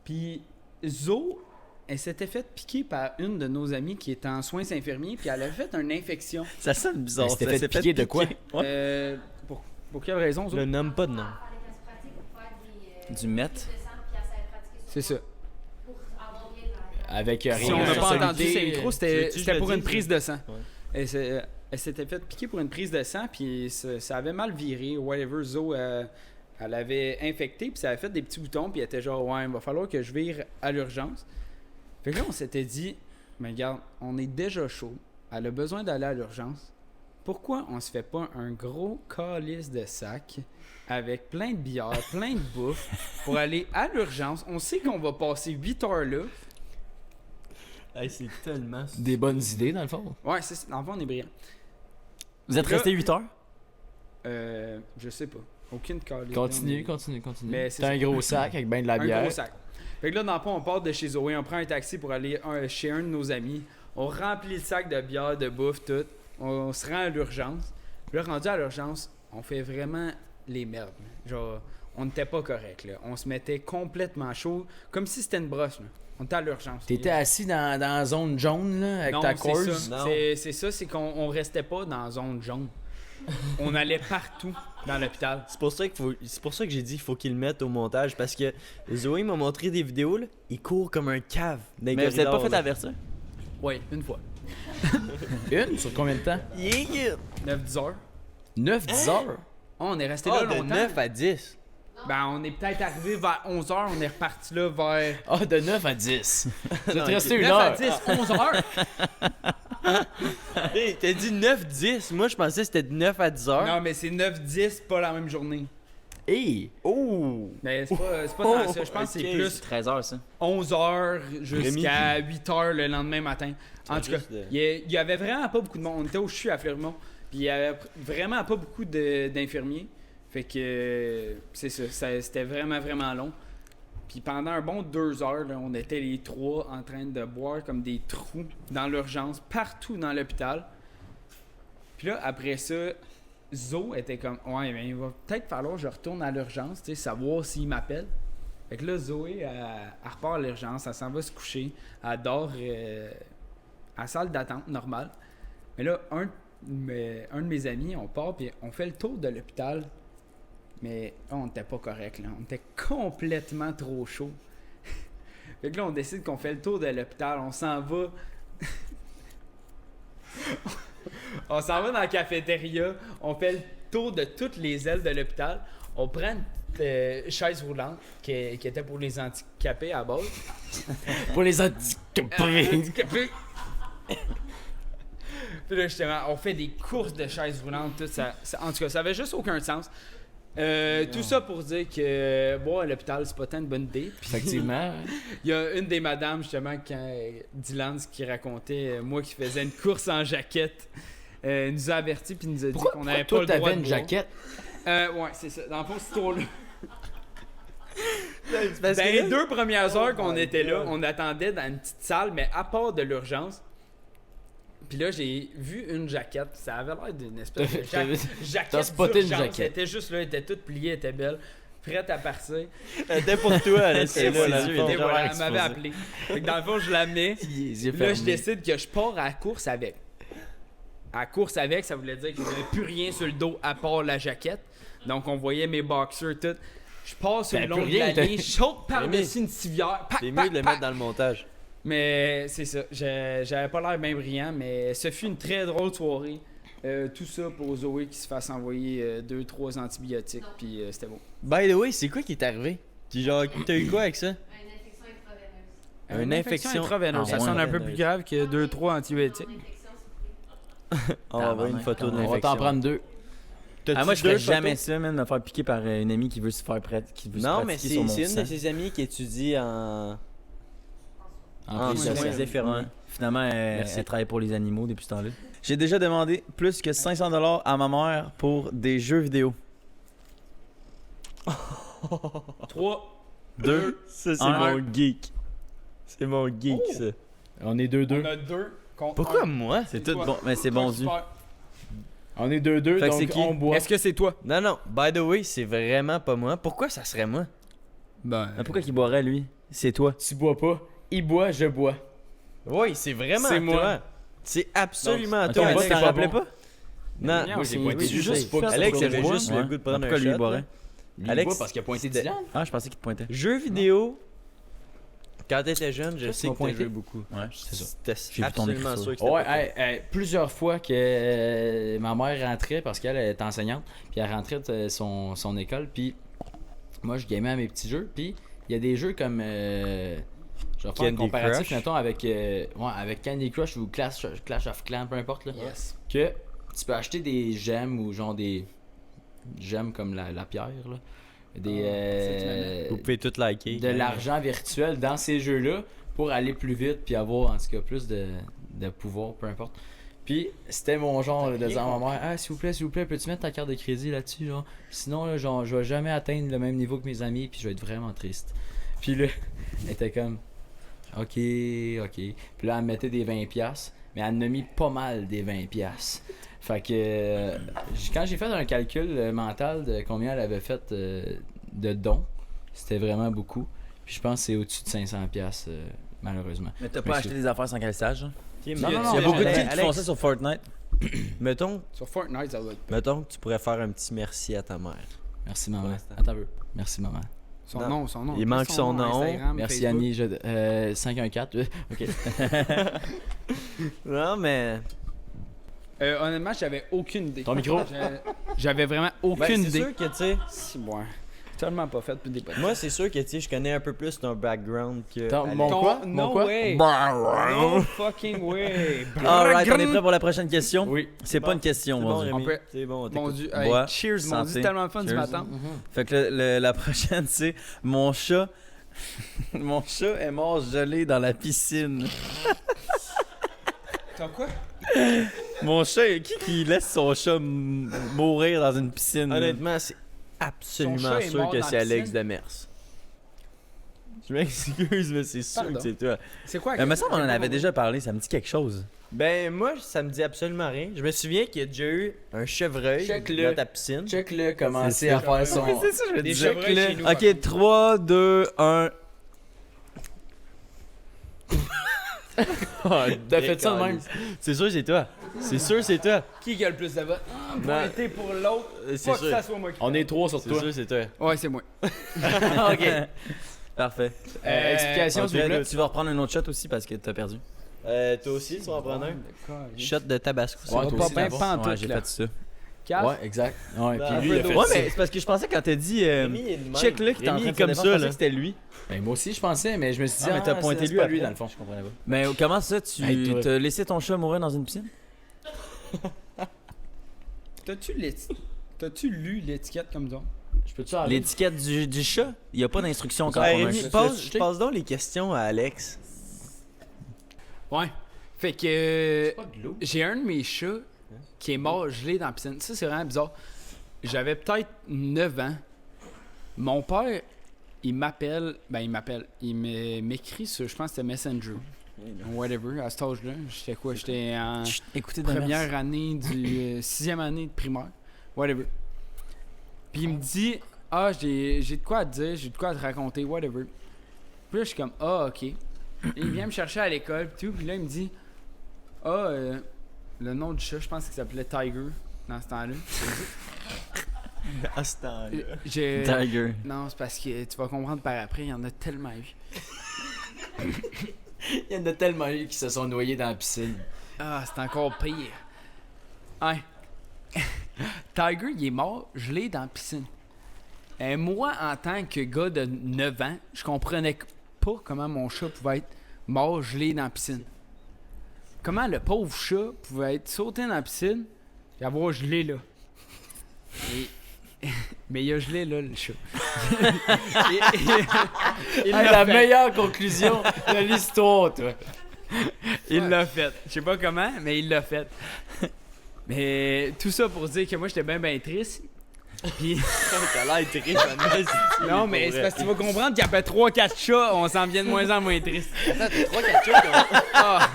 Puis Zo, elle s'était fait piquer par une de nos amies qui est en soins infirmiers, puis elle a fait une infection. Ça sonne bizarre. Elle s'était ça fait s'est piquer de quoi? Ouais. Pour quelle raison, Zo? Le nomme pas de nom. Du met. C'est ça. Avec Si rien. on n'a pas Solidité. entendu ses micros, c'était Tu veux-tu que je le pour une dise? prise de sang. Ouais. Et elle s'était fait piquer pour une prise de sang, puis ça avait mal viré. Whatever, Zo, elle avait infecté, puis ça avait fait des petits boutons, puis elle était genre, ouais, il va falloir que je vire à l'urgence. Fait que là, on s'était dit, mais regarde, on est déjà chaud, elle a besoin d'aller à l'urgence. Pourquoi on se fait pas un gros calice de sac avec plein de bière, plein de bouffe pour aller à l'urgence? On sait qu'on va passer 8 heures là. Hey, c'est tellement. Des bonnes idées, dans le fond. Ouais, c'est, dans le fond, on est brillant. Vous êtes Là- resté 8 heures? Je sais pas. Aucune calice. Continue. Mais c'est T'as un ça. gros sac avec ben de la Un bière. gros sac. Fait que là, dans le fond, on part de chez Zoé, on prend un taxi pour aller chez un de nos amis. On remplit le sac de bière, de bouffe, tout. On se rend à l'urgence. Puis là, rendu à l'urgence, on fait vraiment les merdes. Genre, on n'était pas correct, là. On se mettait complètement chaud, comme si c'était une brosse, là. On était à l'urgence. T'étais assis dans la zone jaune là, avec Non, ta c'est course. ça. Non. C'est ça, c'est qu'on restait pas dans la zone jaune. On allait partout dans l'hôpital. C'est pour ça que j'ai dit qu'il faut qu'il le mette au montage parce que Zoé m'a montré des vidéos là, il court comme un cave dans les Mais vous êtes pas corridors, fait là. avertir? Oui, une fois. Une sur combien de temps? 9-10 heures. 9-10 heures? Oh, on est resté Ah, là de longtemps. 9 à 10. Ben, on est peut-être arrivé vers 11 heures. On est reparti là vers Ah, de 9 à 10. Tu vas te rester 9 une à heure. 10, 11 heures. Hey, t'as dit 9-10. Moi, je pensais que c'était de 9 à 10 heures. Non, mais c'est 9-10, pas la même journée. Hey! Oh! Mais c'est pas tant ça. Je pense que ok. c'est plus 13 heures, ça. 11 heures jusqu'à 8 heures le lendemain matin. En tout cas, juste de- il y avait vraiment pas beaucoup de monde. On était au CHU à Fleurimont. Puis il y avait vraiment pas beaucoup d'infirmiers. Fait que c'est ça, c'était vraiment, vraiment long. Puis pendant un bon 2 heures, là, on était les trois en train de boire comme des trous dans l'urgence, partout dans l'hôpital. Puis là, après ça, Zo était comme « Ouais, ben, il va peut-être falloir que je retourne à l'urgence, tu sais, savoir s'il m'appelle. » Fait que là, Zoé, elle repart à l'urgence, elle s'en va se coucher, elle dort à la salle d'attente normale. Mais là, un de mes amis, on part, puis on fait le tour de l'hôpital. Mais on n'était pas correct, là. On était complètement trop chaud. Fait que là, on décide qu'on fait le tour de l'hôpital. On s'en va. On s'en va dans la cafétéria. On fait le tour de toutes les ailes de l'hôpital. On prend une chaise roulante qui était pour les handicapés à base. Pour les handicapés. Handicapés. Puis là, justement, on fait des courses de chaises roulantes, tout ça. En tout cas, ça avait juste aucun sens. Tout ça pour dire que bon, à l'hôpital, c'est pas tant une bonne idée. Puis Effectivement. il y a une des madames, justement, quand Dylan, ce qui racontait, moi qui faisais une course en jaquette, nous a avertis puis nous a dit qu'on n'avait pas Toi, le droit t'avais de une boire. jaquette. Ouais, c'est ça. Dans le fond, c'est là. Parce Dans que les là- 2 premières heures qu'on my était là, God. on attendait dans une petite salle, mais à part de l'urgence. Puis là, j'ai vu une jaquette. Ça avait l'air d'une espèce de jaquette. T'as spoté une d'urgence. jaquette. Elle était juste là, elle était toute pliée, elle était belle, prête à partir. Elle était pour toi, là, c'est Et là, voilà, dans le fond. et voilà, elle explosé. m'avait appelé. Fait que dans le fond, je la mets. Les yeux Là, je fermés. décide que je pars à la course avec. À la course avec, ça voulait dire que j'avais plus rien sur le dos à part la jaquette. Donc, on voyait mes boxers, tout. Je passe sur Ben, le long plus de rien, l'allée, t'as- je saute par-dessus une civière. Pac, C'est mieux pac, de le pac. mettre dans le montage. Mais c'est ça, j'avais pas l'air bien brillant, mais ce fut une très drôle soirée. Tout ça pour Zoé qui se fasse envoyer 2-3 antibiotiques, puis c'était bon. By the way, c'est quoi qui est arrivé? Genre, t'as eu quoi avec ça? Une infection intraveineuse. Une infection intraveineuse, ça Ah, sonne un peu intraveineuse. plus grave que 2-3 antibiotiques. Une infection, s'il vous plaît. On va avoir une photo de On va l'infection. t'en prendre 2. T'as-tu Ah, moi, je deux ferais photos? jamais ça, man, me faire piquer par une amie qui veut se faire prêter, qui veut se Non, mais pratiquer sur mon c'est une sang. de ses amies qui étudie en... En plus, soins. c'est différent. Finalement, Merci. elle travaille pour les animaux depuis ce temps-là. J'ai déjà demandé plus que 500$ à ma mère pour des jeux vidéo. 3. 2. Ça, c'est Un. mon geek. C'est mon geek, Oh. ça. On est 2-2. On a 2 contre Pourquoi un. moi? C'est C'est tout toi. bon, mais c'est Toi bon qui dû. perds. On est 2-2, Fait que donc c'est qui? on boit. Est-ce que c'est toi? Non, non. By the way, c'est vraiment pas moi. Pourquoi ça serait moi? Ben. Mais pourquoi qu'il boirait, lui? C'est toi. Tu bois pas. Il boit, je bois. Oui, c'est vraiment C'est toi. moi. C'est absolument Donc, toi. ok, Alex, tu t'en t'en rappelais rappelles pas? Non. Moi, Moi, j'ai c'est pointé tu du juste safe. pas que Alex tu avait bois. juste le goût de prendre Pourquoi un lui, il shot. boirait? là. Il Alex, boit parce qu'il a pointé c'était- Dylan. Ah, je pensais qu'il te pointait. Jeux vidéo. Quand t'étais jeune, je Toi, sais tu m'as que t'as pointé. joué beaucoup. Ouais, c'est ça. C'était J'ai vu ton absolument écriture. sûr que c'était Ouais, pas plusieurs fois que ma mère rentrait parce qu'elle est enseignante, puis elle rentrait de son école, puis moi je gamais à mes petits jeux, puis il y a des jeux comme je vais faire un Candy comparatif Crush. mettons avec Candy Crush ou Clash of Clans, peu importe là, Yes. que tu peux acheter des gemmes ou genre des gemmes comme la pierre là, Vous pouvez tout liker. de l'argent virtuel dans ces jeux-là pour aller plus vite puis avoir en tout cas plus de pouvoir, peu importe. Puis c'était mon genre de dire à ma mère, ah, s'il vous plaît, peux-tu mettre ta carte de crédit là-dessus, genre? Sinon, là, genre, je vais jamais atteindre le même niveau que mes amis, puis je vais être vraiment triste. Puis là, elle était comme, ok. Puis là, elle me mettait des 20$, mais elle en a mis pas mal des 20$. Fait que quand j'ai fait un calcul mental de combien elle avait fait de dons, c'était vraiment beaucoup. Puis je pense que c'est au-dessus de 500$, malheureusement. Mais t'as pas acheté des affaires sans calissage? Hein? Ok, Non, mais non, non, Il y a beaucoup de Alex, kids qui font ça sur Fortnite. Mettons, Sur Fortnite, ça doit être. mettons que tu pourrais faire un petit merci à ta mère. Merci, maman. Pour l'instant. Attends un peu. Merci, maman. Son nom. Il manque son nom. Instagram, Merci, Facebook. Annie. 514. Ok. Non, mais. Honnêtement, j'avais aucune idée. Ton micro. J'avais vraiment aucune Ben, c'est idée. sûr que, tu sais, Si, ouais. Tellement pas fait depuis des podcasts. moi, c'est sûr que, tu sais, je connais un peu plus ton background que. Ton- Alex. mon quoi? No Mon quoi? way. No fucking way. Alright, on est prêt pour la prochaine question? Oui. C'est pas une question, C'est mon bon, Dieu. Rémi. On peut- C'est bon, on Mon t'écoute. dieu. Bois, Hey, cheers, mon dieu, santé. tellement fun du Cheers. matin. Fait que la prochaine, c'est mon chat. Mon chat est mort gelé dans la piscine. T'as quoi? Mon chat, qui laisse son chat mourir dans une piscine? Honnêtement, c'est Son absolument chat est sûr mort que dans c'est la Alex piscine? Demers. Je m'excuse, mais c'est sûr Pardon. que c'est toi. C'est quoi? Mais me semble qu'on en avait déjà parlé, ça me dit quelque chose. Ben, moi, ça me dit absolument rien. Je me souviens qu'il y a déjà eu un chevreuil Check-le. dans ta piscine. Check-le commencer C'est à faire son. c'est ça, je me Des disais. chevreuils chez nous. par Ok, contre. 3, 2, 1. T'as fait ça de même. C'est sûr, c'est toi. C'est sûr, c'est toi. Qui a le plus de votes? Pointé pour l'autre. C'est Pas que sûr. ça soit moi qui. On est 3 sur C'est toi. sûr, c'est toi. Ouais, c'est moi. Ok. Parfait. Explication, Donc, s'il vous plaît. tu vas reprendre un autre shot aussi parce que t'as perdu. Toi aussi, tu vas en prendre un. Shot de tabasco. Ouais, va toi pas aussi, bien d'abord. pantoute, Ouais, j'ai là. fait ça. Quatre. Ouais, exact. Ouais, Ben, puis un lui, peu il a fait d'eau. Ouais, ça. mais c'est parce que je pensais quand t'as dit Rémi, il est de même. check là qui était en Rémi, train de comme se ça, défendre, je là. pensais que c'était lui. Ben, moi aussi, je pensais, mais je me suis dit, Ah, mais t'as pointé c'est lui pas après. lui, dans le fond. Je comprenais pas. Mais comment ça, tu Hey, toi. t'as laissé ton chat mourir dans une piscine? T'as-tu lu l'étiquette comme ça? Je peux-tu aller? L'étiquette du chat? Il y a pas d'instruction encore Hey, pour un Rémi, chat. passe donc les questions à Alex. Ouais. Fait que Pas de l'eau. j'ai un de mes chats qui est mort gelé dans la piscine. Ça, c'est vraiment bizarre. J'avais peut-être 9 ans. Mon père, il m'écrit sur, je pense que c'était Messenger. Whatever, à cet âge-là. J'étais quoi? J'étais en Écoutez, première année du 6e année de primaire. Whatever. Puis il me dit, ah, j'ai de quoi à te dire, j'ai de quoi à te raconter, whatever. Puis là, je suis comme, ah, ok. Et il vient me chercher à l'école, pis tout. Puis là, il me dit, ah, le nom du chat, je pense qu'il s'appelait Tiger dans ce temps-là. À ce temps-là. J'ai. Tiger. Non, c'est parce que tu vas comprendre par après, il y en a tellement eu. Il y en a tellement eu qui se sont noyés dans la piscine. Ah, c'est encore pire. Ouais. Tiger, il est mort gelé dans la piscine. Et moi, en tant que gars de 9 ans, je comprenais pas comment mon chat pouvait être mort gelé dans la piscine. Comment le pauvre chat pouvait être sauté dans la piscine et avoir gelé là. Mais il a gelé là, le chat. Il Hey, l'a la fait. meilleure conclusion de l'histoire, toi. Il l'a fait. Je sais pas comment, mais il l'a fait. Mais tout ça pour dire que moi, j'étais bien triste. Puis... T'as l'air triste, Alex. non, mais c'est parce que tu vas comprendre qu'après 3-4 chats, on s'en vient de moins en moins triste. Attends, t'as 3-4 chats. Ah.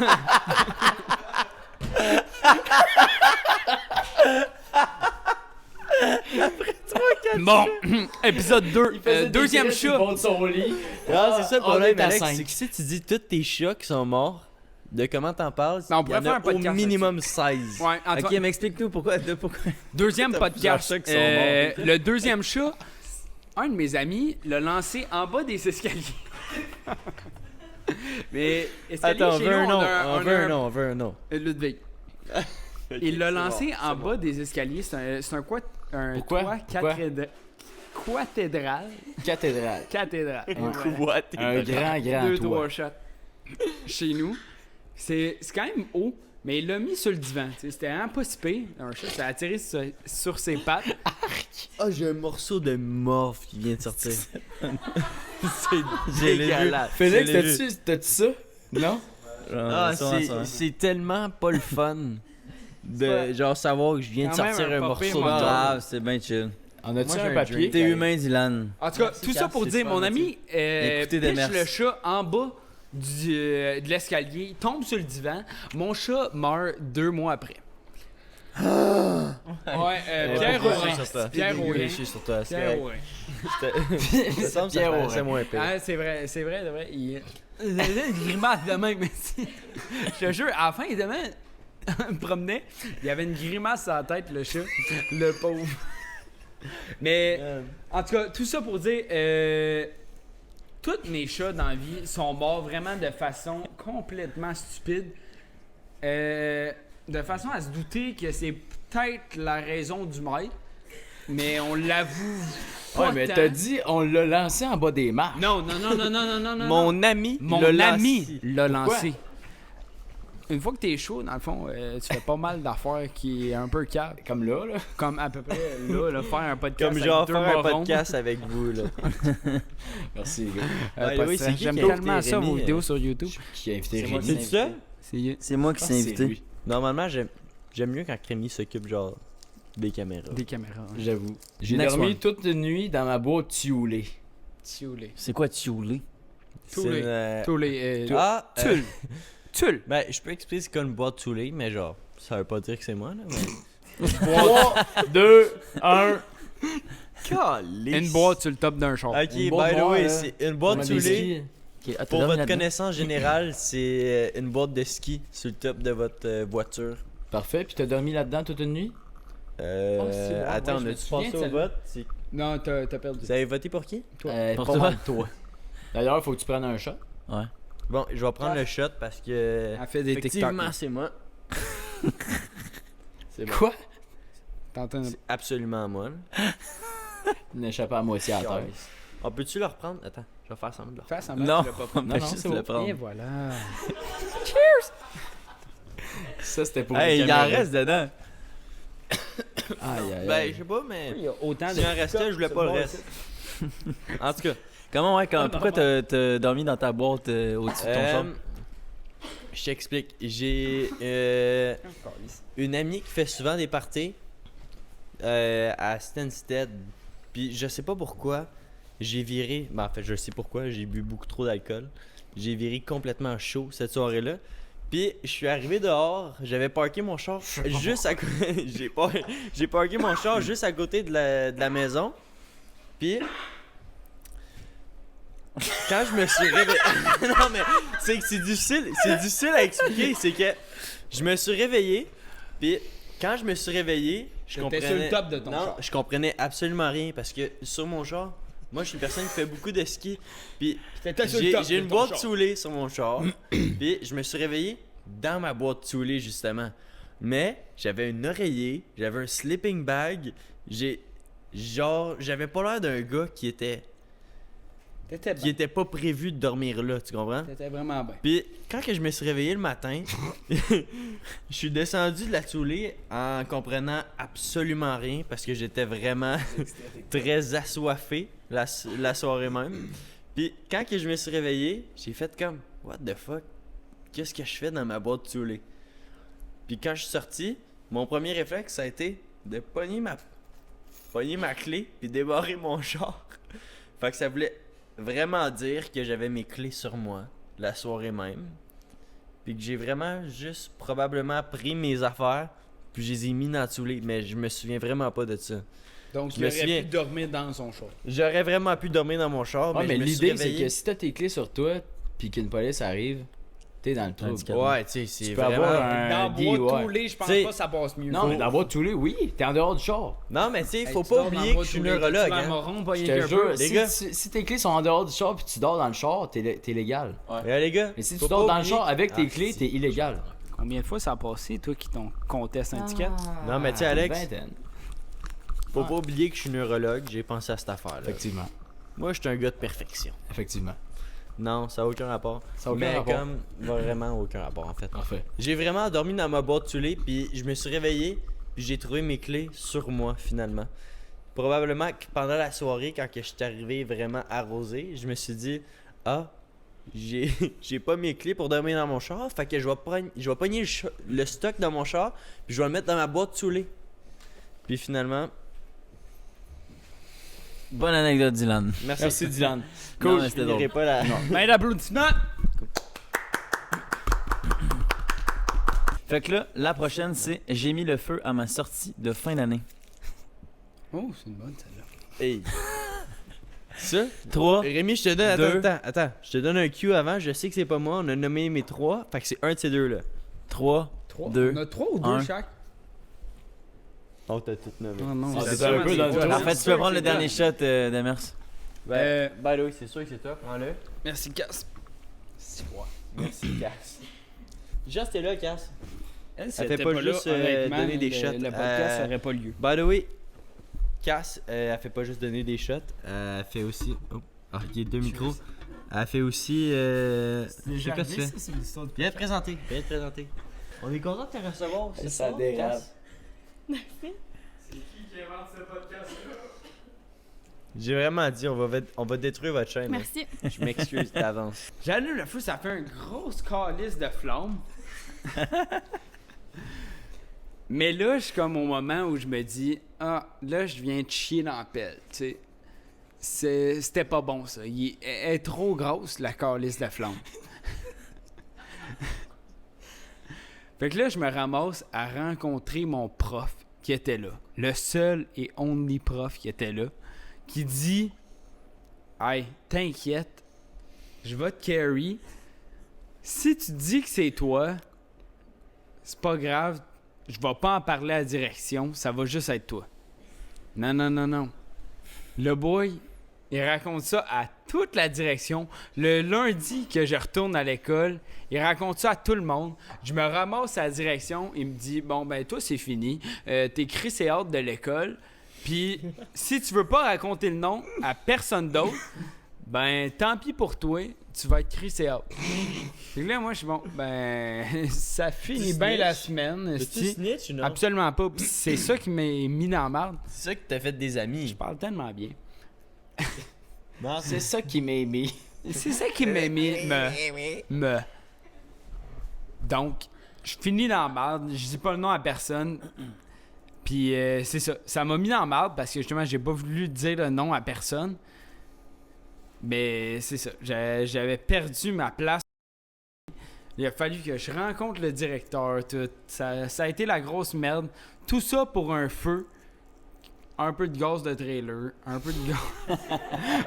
Bon, épisode 2. Deuxième chat. de son lit. Non, c'est ça le on problème, est à Alex. 5. C'est que si tu dis tous tes chats qui sont morts, de comment t'en parles, Ben, on il y pourrait en faire a un podcast au minimum 16. Ouais, Ok, Antoine, mais explique-nous pourquoi. deuxième T'as plusieurs podcast. chats qui sont morts. Le deuxième chat, un de mes amis l'a lancé en bas des escaliers. Mais escalier Attends, on chez veut nous, un nom. on a On veut un nom. On veut un nom. Ludwig. Il l'a lancé en bas des escaliers. C'est un quoi? Un Pourquoi? toit cathédrale. Cathédrale. Cathédrale. What? Un grand Deux, toit. trois shots. Chez nous. C'est quand même haut, mais il l'a mis sur le divan. Tu sais, c'était vraiment pas si pire. Un chat, ça a atterri sur ses pattes. Ah, j'ai un morceau de morph qui vient de sortir. C'est J'ai dégueulasse. Félix, Je l'ai vu. t'as-tu ça? Non? Ah, c'est tellement pas le fun. de genre savoir que je viens de Quand même sortir un un pas pire morceau. C'est pas mental. grave, c'est bien chill. On a-tu Moi, j'ai un un papier? drink. T'es humain, Dylan. En tout cas, Merci, tout ça Kat, pour c'est dire, super mon ami Écoutez des piche merci. le chat en bas de l'escalier, il tombe sur le divan. Mon chat meurt 2 mois après. Pierre Aurin. Pierre Aurin. sur toi. Pierre Aurin. Ça me Pierre paraissait Aurin. moins pire. Ah, c'est vrai, c'est vrai. Il faisait une grimace de même, mais je te jure, à la fin, il me promenait, il y avait une grimace sur la tête, le chat, le pauvre. Mais, en tout cas, tout ça pour dire, tous mes chats dans la vie sont morts vraiment de façon complètement stupide. De façon à se douter que c'est peut-être la raison du maître, mais on l'avoue pas Ouais, mais tant. t'as dit, on l'a lancé en bas des marches. Non. Mon ami Mon l'a ami lancé. l'a lancé. Une fois que t'es chaud, dans le fond, tu fais pas mal d'affaires qui est un peu calme. Comme là. Comme à peu près là, faire un podcast Comme avec genre deux faire un morons. podcast avec vous là. Merci, les gars. Ah, Parce oui, que c'est qui j'aime qui a tellement invité ça, vos Rémi, vidéos sur YouTube. Qui a invité C'est moi, Rémi. c'est ça? C'est moi qui Ah, s'est c'est invité. lui. Normalement, j'aime mieux quand Rémi s'occupe genre des caméras. Des caméras. Ouais. J'avoue. J'ai Next dormi one. toute une nuit dans ma boîte tioulée. Tioulé. C'est quoi tioulé? C'est Tous les- une, Tous les. Ah, Tulle. Tulle. ben, je peux expliquer c'est comme une boîte Toulé, mais genre, ça veut pas dire que c'est moi là. Mais... 3, 2, 1. Une boîte sur le top d'un char. Ok, Une by boîte the noire, way, là. c'est une boîte Toulé. Ok, ah, t'as Pour dormi votre là-dedans? connaissance générale, c'est une boîte de ski sur le top de votre voiture. Parfait, puis t'as dormi là-dedans toute une nuit? c'est bon, Attends, ouais, je on me a-tu souviens passé de au celle-là. vote? Non, t'as perdu. Vous avez voté pour qui? Toi. Pour Pas toi? mal toi. D'ailleurs, faut que tu prennes un shot. Ouais. Bon, je vais prendre le shot parce que... Elle fait des TikTok. Effectivement, c'est moi. C'est bon. Quoi? T'entends? C'est absolument moi. là. N'échappe pas à moitié à terre. On peut-tu le reprendre? Attends, je vais faire semblant de le reprendre. Fais semblant Non, que tu l'as pas pris. on Non, peut non, juste c'est le bon. prendre. Et voilà. Ça, c'était pour Hey, les il en caméras. reste dedans. Aïe, aïe, Ben, aïe. je sais pas, mais... Il y a autant S'il en restait, je voulais pas le reste. En tout cas, Comment, ouais, pourquoi t'as dormi dans ta boîte au-dessus de ton char? je t'explique. J'ai une amie qui fait souvent des parties à Stansted. Puis je sais pas pourquoi, j'ai viré. Ben, en fait, je sais pourquoi, j'ai bu beaucoup trop d'alcool. J'ai viré complètement chaud cette soirée-là. Puis je suis arrivé dehors, j'avais parké mon char juste à côté. J'ai parké mon char juste à côté de la maison. Puis quand je me suis réveillé. Non, mais c'est que c'est difficile à expliquer. C'est que je me suis réveillé, puis quand je me suis réveillé, je T'étais comprenais. sur le top de ton non, char. je comprenais absolument rien parce que sur mon char, moi je suis une personne qui fait beaucoup de ski, puis T'étais sur le top j'ai de une ton boîte char. Soulé sur mon char, puis je me suis réveillé dans ma boîte Soulé justement. Mais j'avais un oreiller, j'avais un sleeping bag, j'avais pas l'air d'un gars qui était pas prévu de dormir là, tu comprends? T'étais vraiment bien. Puis quand que je me suis réveillé le matin, je suis descendu de la Toulée en comprenant absolument rien parce que j'étais vraiment très assoiffé la soirée même. Puis quand que je me suis réveillé, j'ai fait comme what the fuck? Qu'est-ce que je fais dans ma boîte Toulée? Puis quand je suis sorti, mon premier réflexe ça a été de pogner ma clé puis débarrer mon char. Fait que ça voulait vraiment dire que j'avais mes clés sur moi la soirée même. Puis que j'ai vraiment juste probablement pris mes affaires puis je les ai mis dans la Toulée. Mais je me souviens vraiment pas de ça. Donc, Je il me aurait souviens. pu dormir dans son char. J'aurais vraiment pu dormir dans mon char, Ouais, mais, mais je me suis l'idée, c'est réveillé. que si t'as tes clés sur toi, puis qu'une police arrive, t'es dans le trou. Handicapé. Ouais, tu sais, c'est Tu peux vraiment... avoir Dans un le bois DUI. tous les, je pense T'sais, pas que ça passe mieux. Non, mais dans la boîte tous les, oui, t'es en dehors du char. Non, mais tu sais, Hey, faut tu pas dors dans oublier le bois que je suis tous les, neurologue. t'as-tu Hein. un moron, pas Je rien te qu'un jure, peu? les si, gars. si tes clés sont en dehors du char puis tu dors dans le char, t'es légal. Les gars, Mais si faut tu dors pas dans le oublier- char avec tes Ah, clés, si. t'es illégal. Combien de fois ça a passé, toi, qui t'ont conteste un ticket? Non, mais tu sais, Alex, Une vingtaine, faut pas oublier que je suis neurologue. J'ai pensé à cette affaire-là. effectivement. Moi, je suis un gars de perfection. Effectivement. Non, ça n'a aucun rapport. Ça a aucun mais rapport. comme, vraiment aucun rapport, en fait. Parfait. J'ai vraiment dormi dans ma boîte Toulée, puis je me suis réveillé, puis j'ai trouvé mes clés sur moi, finalement. Probablement que pendant la soirée, quand que je suis arrivé vraiment arrosé, je me suis dit, ah, j'ai pas mes clés pour dormir dans mon char. Fait que je vais pogner le stock dans mon char, puis je vais le mettre dans ma boîte sous lit. Puis finalement, Bonne anecdote, Dylan. Merci, Dylan. Cool, je c'était finirai drôle. pas la... Ben d'applaudissements! Fait que là, la prochaine, c'est j'ai mis le feu à ma sortie de fin d'année. Oh, c'est une bonne celle-là. Hey. Ça, 3. Rémi, je te donne... Deux. Attends. Je te donne un cue avant. Je sais que c'est pas moi. On a nommé mes 3. Fait que c'est un de ces deux-là. 3. 3. Deux. On a 3 ou 2 Un. chaque? Oh, t'as tout nommé. Oh non, c'est un peu dans le En fait, tu peux prendre le dernier shot d'Amers. Ben, by the way, c'est sûr que c'est toi. Prends-le. Merci, Cass. Merci, Cass. Juste, t'es là, Cass. Elle, fait pas juste, donner des shots. Le podcast n'aurait pas lieu. By the way, Cass, elle fait pas juste donner des shots. Elle fait aussi... Oh, il y a 2 micros. Elle fait aussi... C'est quoi tu fais? Viens te présenter. On est content de te recevoir. C'est ça, Cass. Merci. J'ai vraiment dit, on va détruire votre chaîne. Merci. Je m'excuse d'avance. J'allume le feu, ça fait un gros calice de flammes. Mais là, je suis comme au moment où je me dis, ah, là, je viens de chier dans la pelle, tu sais. C'était pas bon, ça. Elle est trop grosse, la calice de flammes. Fait que là, je me ramasse à rencontrer mon prof qui était là. Le seul et only prof qui était là. Qui dit, hey, t'inquiète, je vais te carry. Si tu dis que c'est toi, c'est pas grave, je vais pas en parler à la direction, ça va juste être toi. Non. Le boy, il raconte ça à toute la direction. Le lundi que je retourne à l'école, il raconte ça à tout le monde. Je me ramasse à la direction, il me dit, bon ben toi c'est fini, t'es crissé hâte de l'école. Puis, si tu veux pas raconter le nom à personne d'autre, ben, tant pis pour toi, tu vas être crissé out. Fait que là, moi, je suis bon, ben, ça finit bien la semaine. Tu esti. snitch ou non? Absolument pas. Puis c'est ça qui m'a mis dans la merde. C'est ça que t'as fait des Je amis. parle tellement bien. Non, C'est ça qui m'a aimé. C'est ça qui m'a mis me. Donc, je finis dans la merde. Je dis pas le nom à personne. Puis c'est ça. Ça m'a mis dans la merde parce que justement, j'ai pas voulu dire le nom à personne. Mais c'est ça. J'avais perdu ma place. Il a fallu que je rencontre le directeur. Tout. Ça a été la grosse merde. Tout ça pour un feu. Un peu de gaz de trailer. Un peu de gaz.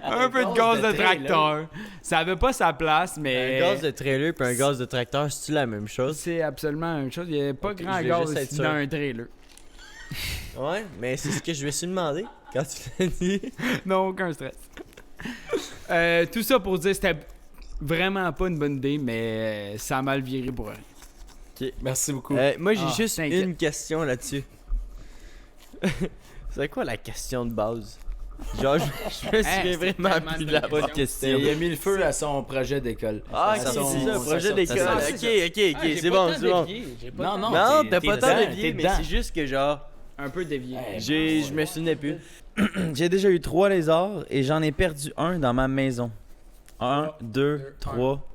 un peu de gaz de tracteur. Ça avait pas sa place, mais. Un gaz de trailer puis un gaz de tracteur, c'est-tu la même chose? C'est absolument la même chose. Il n'y avait pas Ok, grand je voulais gaz juste être ici sûr. dans un trailer. Ouais, mais c'est ce que je me suis demandé quand tu l'as dit. Non, aucun stress. Tout ça pour dire que c'était vraiment pas une bonne idée, mais ça a mal viré pour elle. Merci beaucoup. Moi, j'ai Ah, juste t'inquiète. une question là-dessus. C'est quoi la question de base? Genre, je me souviens c'est vraiment tellement plus une de la bonne bonne question. Il a mis le feu à son projet d'école. Ah, À ok, son- c'est ça, projet sa- d'école. sa- Ok, c'est bon, c'est bon. Non, non, Non, t'es- t'as t'es pas tant dedans, dévié, t'es mais dedans. c'est juste que genre, Un peu dévié. je me souvenais plus. J'ai déjà eu 3 lézards et j'en ai perdu un dans ma maison. 1, 2, 3.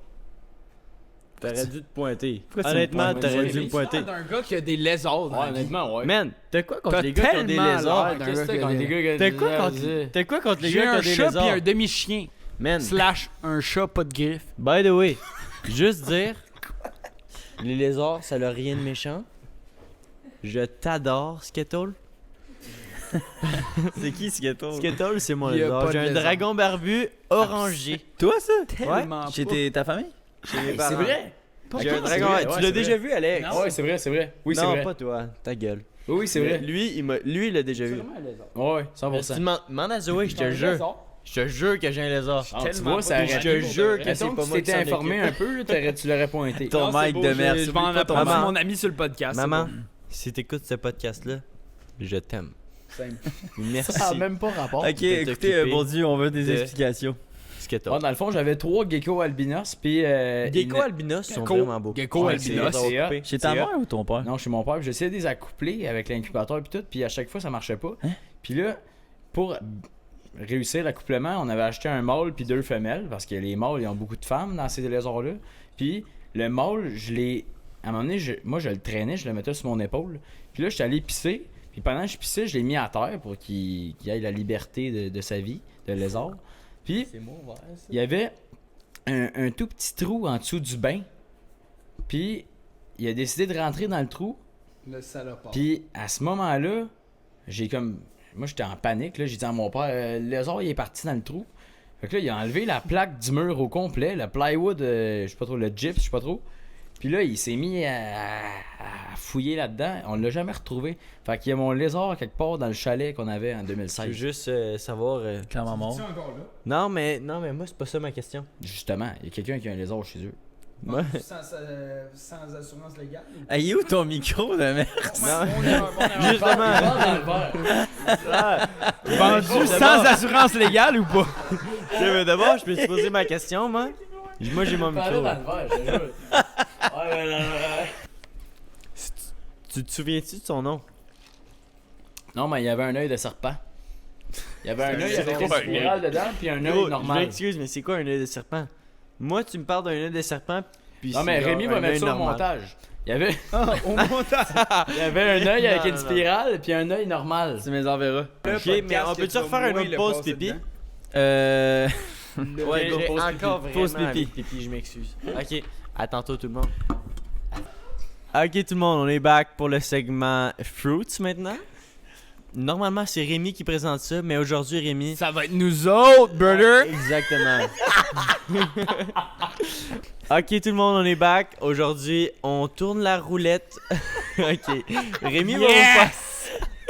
T'aurais dû te pointer. Pourquoi tu Honnêtement, me pointes? t'aurais Ouais, dû me pointer. d'un gars qui a des lézards. dans Ouais, la vie. honnêtement, ouais. Man, t'as quoi contre T'as les gars qui ont des tellement lézards? l'air d'un Qu'est-ce que gars qui t'as a contre des- les gars qui T'as quoi contre les J'ai gars qui un ont des chat lézards? puis un demi-chien. Man, Slash un chat pas de griffes. by the way, juste dire, les lézards, ça n'a rien de méchant. Je t'adore, Skittle. C'est qui Skittle? Skittle, c'est mon Il y a lézard. pas J'ai de un lézard. dragon barbu orangé. Toi ça? Tellement Chez pas. ta famille? Chez mes C'est parents. vrai. J'ai un C'est dragon. vrai, Tu ouais, l'as c'est déjà vrai. vu, Alex? Ouais, c'est vrai, c'est vrai. Oui, c'est non, vrai. pas toi. Ta gueule. Oui, c'est vrai. Lui, il l'a déjà vu. Ouais, Tu 100%. demandes à Zoé, je te jure. Je te jure que j'ai un lézard. Ah, tu tellement vois, pas ça de aurait Je te jure que c'est Mettons pas que moi tu qui t'étais s'en informé occupe. un peu, là, tu l'aurais pointé. Ton mic de merde. Je vais en apprendre Maman. mon ami sur le podcast. Maman, si t'écoutes ce podcast-là, je t'aime. Merci. Ça n'a même pas rapport. Ok, t'occuper écoutez, bon Dieu, on veut des de- explications. Skittle. Ouais, dans le fond, j'avais 3 geckos albinos, puis... Gecko albinos sont Gecko- vraiment beaux. Gecko Ouais, albinos, c'est c'est coupé. Chez ta C'est mère ou ton père? Non, chez mon père, puis j'essayais de les accoupler avec l'incubateur puis tout, puis à chaque fois, ça marchait pas. Puis là, pour réussir l'accouplement, on avait acheté un mâle puis 2 femelles, parce que les mâles, ils ont beaucoup de femmes dans ces lézards-là. Puis le mâle, à un moment donné, moi, je le traînais, je le mettais sur mon épaule. Puis là, j'étais allé pisser. Puis pendant que je pissais, je l'ai mis à terre pour qu'il ait la liberté de sa vie, de lézard. Puis, il y avait un tout petit trou en dessous du bain. Puis, il a décidé de rentrer dans le trou. Le salopard. Puis, à ce moment-là, moi, j'étais en panique. Là. J'ai dit à mon père, le lézard, il est parti dans le trou. Fait que là, il a enlevé la plaque du mur au complet, le plywood, je sais pas trop, le gyps, je sais pas trop. Puis là, il s'est mis à fouiller là-dedans. On l'a jamais retrouvé. Fait qu'il y a mon lézard quelque part dans le chalet qu'on avait en Je veux 2016. juste savoir. Clairement mort. C'est encore là. Non, mais moi, c'est pas ça ma question. Justement, il y a quelqu'un qui a un lézard chez eux. Moi- Sans assurance légale. Hey, où ton micro de merde? Justement. Vendu sans assurance légale ou pas? Mais d'abord, je peux te poser ma question, moi. Moi, j'ai mon micro. Tu te souviens-tu de son nom? Non, mais il y avait un œil de serpent. Il y avait un œil C'est avec une quoi? spirale dedans, puis un Gros, œil je normal. m'excuse, mais c'est quoi un œil de serpent? Moi, tu me parles d'un œil de serpent, puis Non, mais c'est Rémi genre va un mettre œil ça au normal. montage. Il y avait, Au montage. il y avait un œil avec Non, une non. spirale, puis un œil normal. Tu me les enverras. Ok, mais on peut-tu refaire une autre pause pipi? Euh. Ouais, go, j'ai pause encore pipi. vraiment Pause pipi. avec pipi, je m'excuse. Ok, à tantôt tout le monde. Ok tout le monde, on est back pour le segment Fruits maintenant. Normalement c'est Rémi qui présente ça, mais aujourd'hui Rémi... Ça va être nous autres, brother. Exactement. Ok tout le monde, on est back. Aujourd'hui on tourne la roulette. Ok, Rémi va vous faire...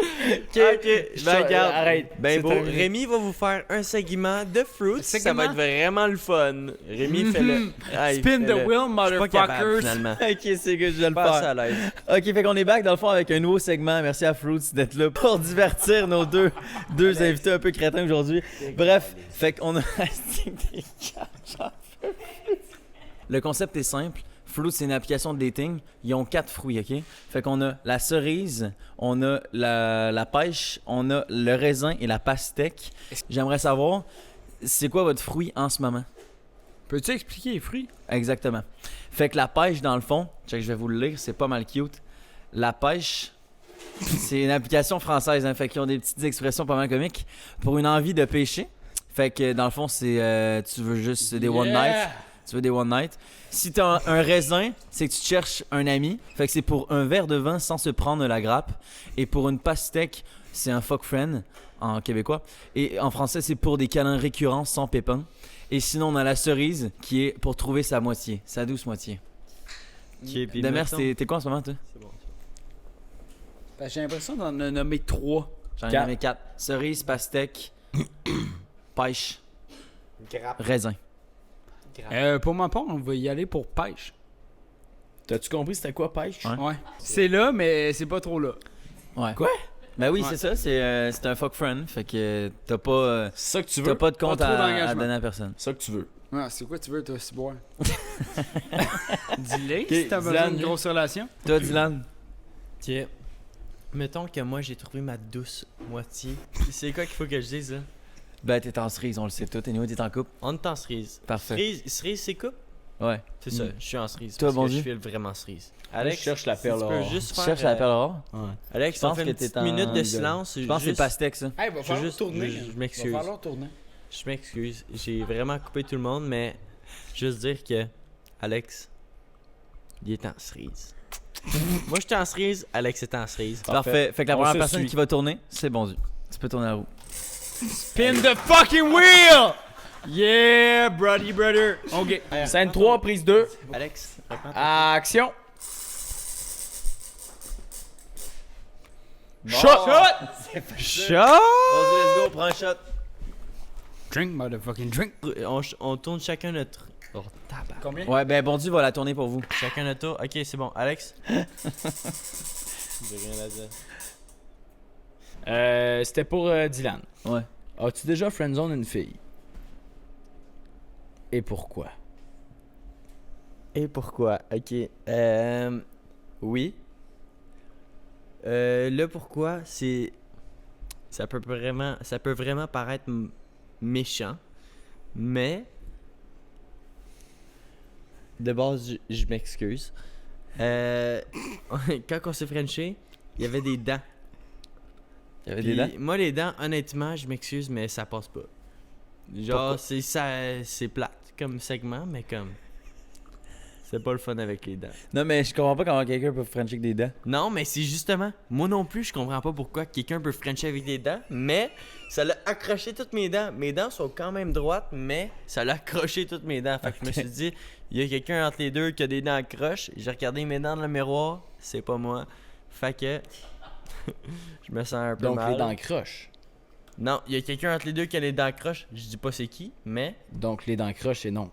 Ok, ben regarde. Arrête. Ben C'est beau, terminé. Rémi va vous faire un segment de Fruits. Ça Segment? va être vraiment le fun. Rémi fait le... Ah, il Spin fait the le- wheel, Je suis pas capable motherfuckers. finalement. Ok, c'est good, je vais le Pas assez faire. à l'aise. Ok, fait qu'on est back dans le fond avec un nouveau segment. Merci à Fruits d'être là pour divertir nos deux invités un peu crétins aujourd'hui. Bref, fait qu'on a. Le concept est simple. Fruits, c'est une application de dating. Ils ont 4 fruits, ok? Fait qu'on a la cerise, on a la pêche, on a le raisin et la pastèque. J'aimerais savoir, c'est quoi votre fruit en ce moment? Peux-tu expliquer les fruits? Exactement. Fait que la pêche, dans le fond, check, je vais vous le lire, c'est pas mal cute. La pêche, c'est une application française, hein, fait qu'ils ont des petites expressions pas mal comiques. Pour une envie de pêcher, fait que dans le fond, c'est tu veux juste des one night. Tu veux des one night. Si t'as un raisin, c'est que tu cherches un ami. Fait que c'est pour un verre de vin sans se prendre la grappe. Et pour une pastèque, c'est un fuck friend en québécois. Et en français, c'est pour des câlins récurrents sans pépins. Et sinon, on a la cerise qui est pour trouver sa moitié, sa douce moitié. Demers, t'es quoi en ce moment, toi? J'ai l'impression d'en a nommé 3. J'en ai nommé 4. Cerise, pastèque, pêche, raisin. Pour ma part, on va y aller pour pêche. T'as-tu compris c'était quoi pêche? Ouais. Ouais. C'est là, mais c'est pas trop là. Ouais. Quoi? Ben oui, Ouais. c'est ça, c'est un fuck friend. Fait que t'as pas, C'est ça que tu t'as veux? pas de compte Pas trop à d'engagement. donner à personne. C'est ça que tu veux. Ah, c'est quoi tu veux, toi, c'est boire? Dis-le Ok, si t'as besoin Dylan, d'une grosse relation. Toi, Dylan? Tiens, mettons que moi j'ai trouvé ma douce moitié. C'est quoi qu'il faut que je dise là? Ben t'es en cerise, on le sait tout. Et nous, t'es en couple. On est en cerise. Parfait. Cerise c'est coupe? Ouais. C'est ça, Mm. je suis en cerise. Toi, parce que Bondu? je file vraiment cerise. Alex, je cherche la si perle tu peux rare. juste Tu faire, cherches la perle rare? Alex, Je pense on fait que une t'es petite en- minute de silence. Je pense que c'est pastèque, ça. Hey, va falloir juste- tourner. je m'excuse. Va falloir tourner. Je m'excuse, j'ai vraiment coupé tout le monde, mais juste dire que Alex, il est en cerise. Moi j'étais en cerise, Alex était en cerise. Parfait. Fait que la On première se personne suit. qui va tourner, c'est Bondu. Tu peux tourner la roue. Spin the fucking wheel! Yeah, brody, brother. OK. Scène 3, prise 2. Alex, réponds. Action! Shot! Shot! Bondu, let's go, prends un shot. Drink, motherfucking drink. On tourne chacun notre... Oh, tabac. Combien? Ouais, ben Bondu va la tourner pour vous. Chacun notre tour. Ok, c'est bon. Alex? J'ai rien à dire. C'était pour Dylan. Ouais. As-tu déjà friendzone une fille? Et pourquoi? Et pourquoi? Ok. Oui. Le pourquoi, c'est... ça peut vraiment paraître méchant, mais de base, je m'excuse. Quand on s'est frenché, il y avait des dents. Il y avait Puis des dents? moi, les dents, honnêtement, je m'excuse, mais ça passe pas. Genre, c'est plate comme segment, mais comme. C'est pas le fun avec les dents. Non, mais je comprends pas comment quelqu'un peut frencher avec des dents. Non, mais c'est justement. Moi non plus, je comprends pas pourquoi quelqu'un peut frencher avec des dents, mais ça l'a accroché toutes mes dents. Mes dents sont quand même droites, mais ça l'a accroché toutes mes dents. Fait que je me suis dit, il y a quelqu'un entre les deux qui a des dents accroches. J'ai regardé mes dents dans le miroir, c'est pas moi. Fait que. Je me sens un peu Donc, mal. les dents croches. Non, il y a quelqu'un entre les deux qui a les dents croches. Je dis pas c'est qui, mais Donc, les dents croches, c'est non.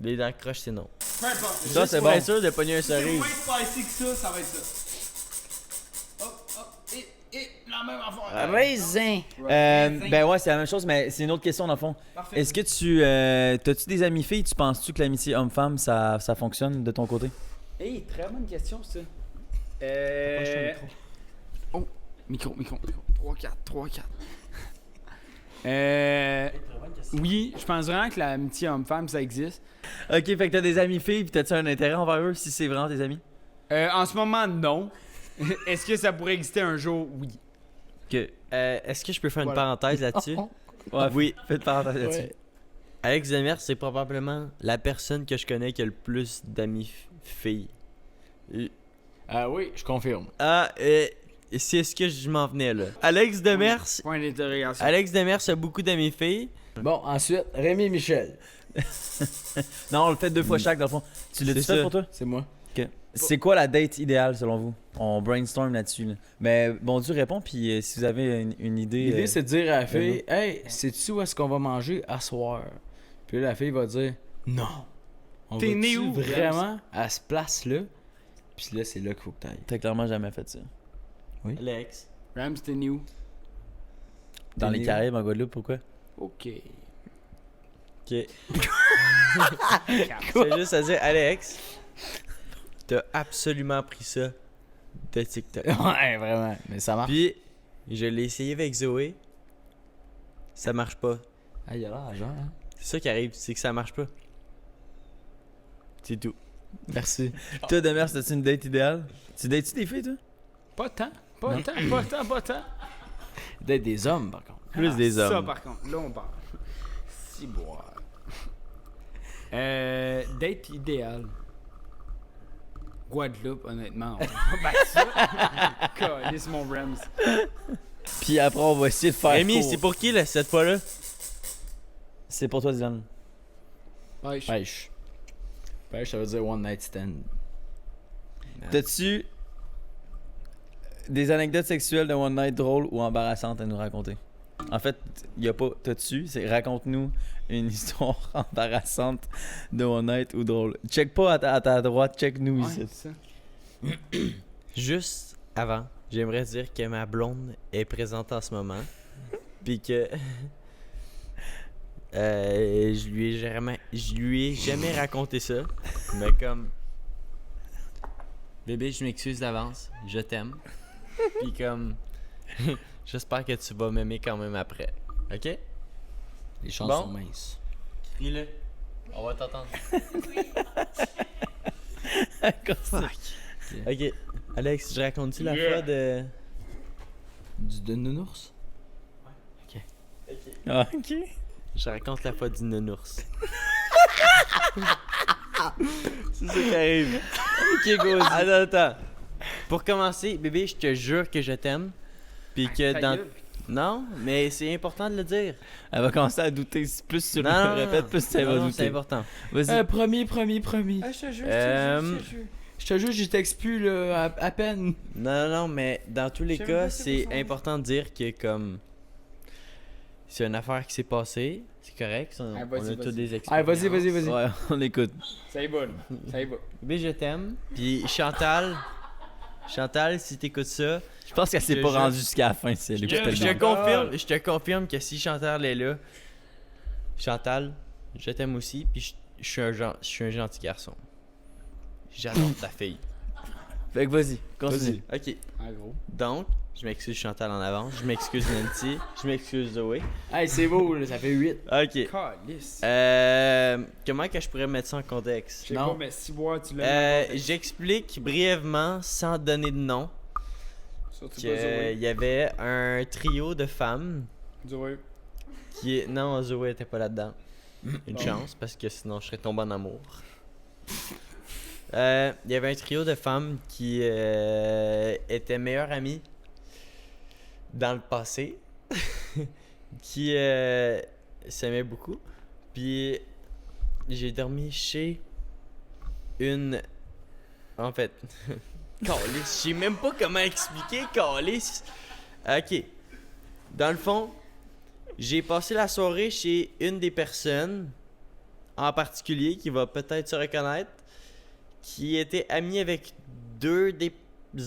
les dents croches, c'est non. Peu importe. Ça, c'est bon. Être sûr de pogner un C'est cerise. moins spicy que ça, ça va être ça. Hop, et la même affaire. Raisin! Ben ouais, c'est la même chose, mais c'est une autre question dans le fond. Parfait. Est-ce que t'as-tu des amis filles? Tu penses-tu que l'amitié homme-femme, ça fonctionne de ton côté? Hey, très bonne question, ça. Oh, micro. 3-4. Oui, je pense vraiment que l'amitié homme-femme, ça existe. Ok, fait que t'as des amis filles, pis t'as-tu un intérêt envers eux si c'est vraiment tes amis? En ce moment, non. Est-ce que ça pourrait exister un jour? Oui. Est-ce que je peux faire une Voilà. parenthèse là-dessus? Ouais, Oui. faites parenthèse là-dessus. Ouais. Alex Demers, c'est probablement la personne que je connais qui a le plus d'amis filles. Ah oui, je confirme. C'est ce que je m'en venais là. Alex Demers Point d'interrogation. a beaucoup d'amis filles. Bon, ensuite, Rémi Michel. Non, on le fait 2 fois chaque dans le fond. Tu l'as-tu C'est fait ça. pour toi? C'est moi. C'est quoi la date idéale selon vous? On brainstorm là-dessus. Là. Mais bon, Dieu répond, puis si vous avez une idée. L'idée, c'est de dire à la fille, non. hey, sais-tu où est-ce qu'on va manger à soir? Puis là, la fille va dire, non. On T'es né va-tu où, vraiment à ce place-là? Puis là, c'est là qu'il faut que t'ailles. T'as clairement jamais fait ça. Alex. Rams, t'es new. Dans les né où? Caraïbes, en Guadeloupe, pourquoi? Ok. Ok. C'est juste à dire, Alex, t'as absolument pris ça de TikTok. Ouais, vraiment. Mais ça marche. Puis, je l'ai essayé avec Zoé. Ça marche pas. Ah, il a l'air genre, hein? C'est ça qui arrive, c'est que ça marche pas. C'est tout. Merci. Toi, Demers, t'as-tu une date idéale? Tu dates-tu des filles, toi? Pas tant. D'être des hommes, par contre. Plus des Ça, hommes. par contre, là, on parle. Ciboire. Date idéale. Guadeloupe, honnêtement. On va battre ça. Calisse mon Rams. Puis après, on va essayer de faire. Rémi, court. c'est pour qui là, cette fois-là? C'est pour toi, Dylan. Pêche. Pêche, ça veut dire one night stand. T'as-tu des anecdotes sexuelles de One Night drôles ou embarrassantes à nous raconter? En fait, y a pas t'as-tu, c'est raconte-nous une histoire embarrassante de One Night ou drôle. Check pas à ta droite, check nous Ouais, ici. c'est ça. Juste avant, j'aimerais dire que ma blonde est présente en ce moment. Puis que je lui ai jamais raconté ça. Mais comme bébé, je m'excuse d'avance, je t'aime. Puis comme j'espère que tu vas m'aimer quand même après. OK? Les chances Bon. sont minces. Crie-le. On va t'entendre. OK. Alex, je raconte-tu la fois de Du nounours? Ah, ok. Je raconte la fois du nounours. C'est ça qui arrive. Ok, go. Attends. Pour commencer, bébé, je te jure que je t'aime. Puis que Ta dans. gueule. Non, mais c'est important de le dire. Elle va commencer à douter. Plus tu le Non, répètes, plus elle va non, douter. c'est important. Vas-y. Promis. Ah, je te jure, Je te jure, j'y t'expus, là, à peine. Non, mais dans tous les Je sais cas, même pas c'est c'est quoi son nom. important de dire que comme. C'est une affaire qui s'est passée, c'est correct. On, Ah, on vas-y, a tous vas-y. des Ah, expériences. vas-y. Ouais, on écoute. Ça y va, là. Ça y va. Bébé, je t'aime. Puis Chantal, si t'écoutes ça, Je pense qu'elle s'est Je pas jure. rendue jusqu'à la fin. C'est je le je te confirme que si Chantal est là, Chantal, je t'aime aussi. Puis je suis un gentil garçon. J'adore ta fille. Fait que vas-y, continue. Ok. En gros. Donc, Je m'excuse Chantal en avance. Je m'excuse Nancy. Je m'excuse Zoé. Hey, c'est beau, là, ça fait 8. Ok. Calice. Comment que je pourrais mettre ça en contexte? Je sais non. pas, mais si boire, tu l'as. J'explique brièvement, sans donner de nom, Surtout qu'il pas Zoé. y avait un trio de femmes Zoé. qui... Non, Zoé était pas là-dedans. Une Bon. chance, parce que sinon je serais tombé en amour. Il y avait un trio de femmes qui étaient meilleures amies dans le passé, qui s'aimaient beaucoup. Puis j'ai dormi chez une... En fait... Calice, je sais même pas comment expliquer, Calice. Ok. Dans le fond, j'ai passé la soirée chez une des personnes en particulier qui va peut-être se reconnaître, qui était amie avec deux des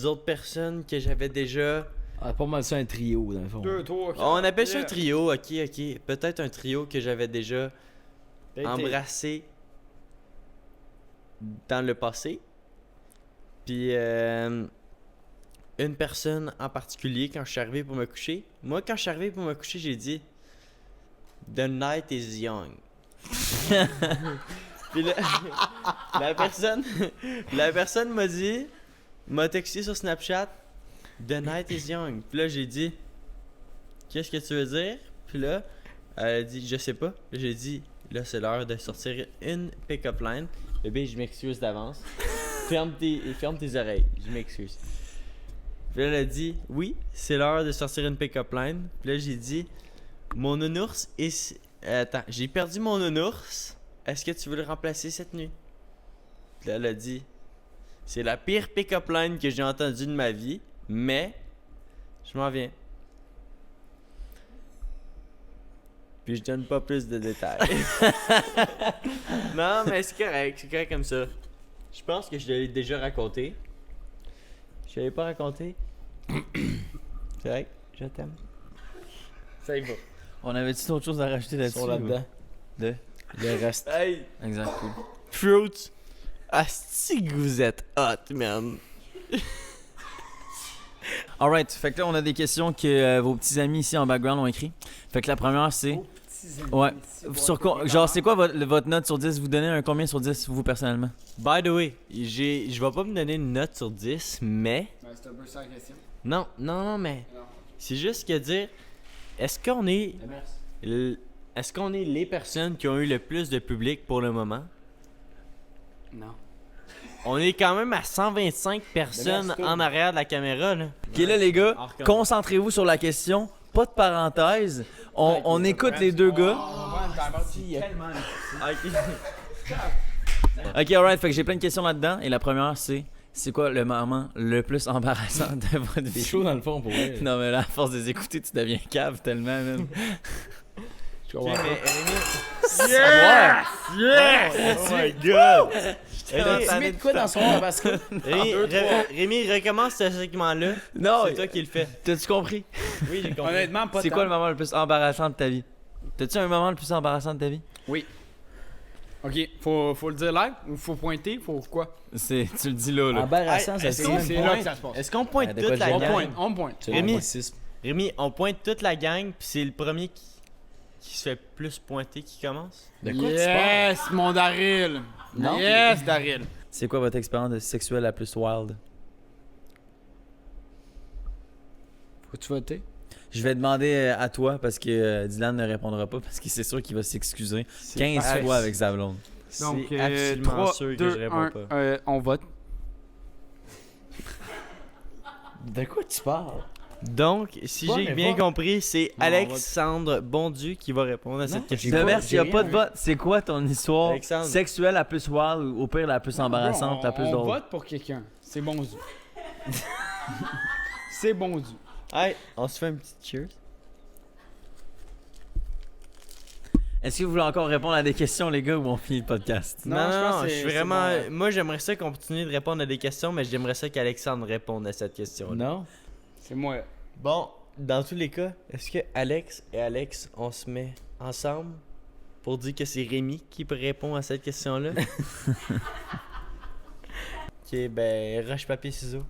autres personnes que j'avais déjà... Ah, pas mal ça un trio, dans le fond. 2, 3, 4. On appelle ça un trio, ok. Peut-être un trio que j'avais déjà embrassé dans le passé. Puis une personne en particulier, quand je suis arrivé pour me coucher, moi quand je suis arrivé pour me coucher, j'ai dit The night is young. Puis la personne m'a texté sur Snapchat The night is young. Puis là j'ai dit qu'est-ce que tu veux dire? Puis là elle a dit je sais pas. J'ai dit là c'est l'heure de sortir une pick-up line. Bébé, je m'excuse d'avance. Ferme tes oreilles, je m'excuse. Puis là, elle a dit oui, c'est l'heure de sortir une pick-up line. Puis là, j'ai dit mon nounours est. Attends, j'ai perdu mon nounours. Est-ce que tu veux le remplacer cette nuit? Puis là, elle a dit c'est la pire pick-up line que j'ai entendue de ma vie, mais je m'en viens. Puis je donne pas plus de détails. Non, mais c'est correct comme ça. Je pense que je l'ai déjà raconté. Je l'avais pas raconté. C'est vrai, je t'aime. Ça y va. On avait-tu d'autres choses à rajouter Ils là-dessus? sont là-dedans. De? Le reste. Hey, Exact, cool. Fruits. Asti que vous êtes hot, man. Alright, fait que là, on a des questions que vos petits amis ici en background ont écrit. Fait que la première, c'est... Ouais. Genre, c'est quoi votre note sur 10? Vous donnez un combien sur 10, vous, personnellement? By the way, je vais pas me donner une note sur 10, mais... C'est un peu ça la question. Non, mais... Non. C'est juste que dire... Est-ce qu'on est... Est-ce qu'on est les personnes qui ont eu le plus de public pour le moment? Non. On est quand même à 125 personnes en arrière de la caméra, là. Ok, là, les gars, On recommence. concentrez-vous sur la question. Pas de parenthèse. On écoute les deux gars. Ok, alright, fait que j'ai plein de questions là-dedans. Et la première, c'est quoi le moment le plus embarrassant de votre C'est vie? chaud dans le fond pour vrai. Non, mais là, à force de les écouter, tu deviens cave tellement, même. Je comprends pas. Yes! Oh my god! Timide quoi dans son tabasco? Rémi, recommence ce segment-là. Non, C'est toi qui le fais. t'as-tu compris? Oui, j'ai compris. Honnêtement, pas C'est tant. quoi le moment le plus embarrassant de ta vie? T'as-tu un moment le plus embarrassant de ta vie? Oui. Ok, faut le dire live ou faut pointer? Faut quoi? Tu le dis là, là. Embarrassant, ça Est-ce fait qu'on même C'est point. là que ça se passe. Est-ce qu'on pointe Ah, de toute quoi la je On gang? pointe, on pointe. C'est Rémi. bon, six. Rémi, on pointe toute la gang, puis c'est le premier qui se fait plus pointer qui commence? De quoi tu parles? Yes, mon Daryl. Non. Yes, Daryl. C'est quoi votre expérience sexuelle la plus wild? Faut-tu voter? Je vais demander à toi parce que Dylan ne répondra pas parce que c'est sûr qu'il va s'excuser 15 pareil. fois avec sa blonde. Donc, C'est absolument 3, sûr que 2, je réponds 1, pas. on vote. De quoi tu parles? Donc, si Ouais, j'ai mais bien va. compris, c'est Non, Alexandre Bondu qui va répondre à cette question. De merde, j'ai s'il n'y a rien pas de vu. vote, c'est quoi ton histoire Alexandre. sexuelle la plus wild ou au pire la plus embarrassante, la plus On drôle? vote pour quelqu'un. C'est bon du. C'est bon du. Hey, on se fait un petit cheers. Est-ce que vous voulez encore répondre à des questions, les gars, ou on finit le podcast? Non, je pense que je c'est suis vraiment. bon, ouais. Moi, j'aimerais ça continuer de répondre à des questions, mais j'aimerais ça qu'Alexandre réponde à cette question. Non. C'est moi. Bon, dans tous les cas, est-ce que Alex et Alex, on se met ensemble pour dire que c'est Rémi qui répond à cette question-là? Ok, ben, roche, papier, ciseaux.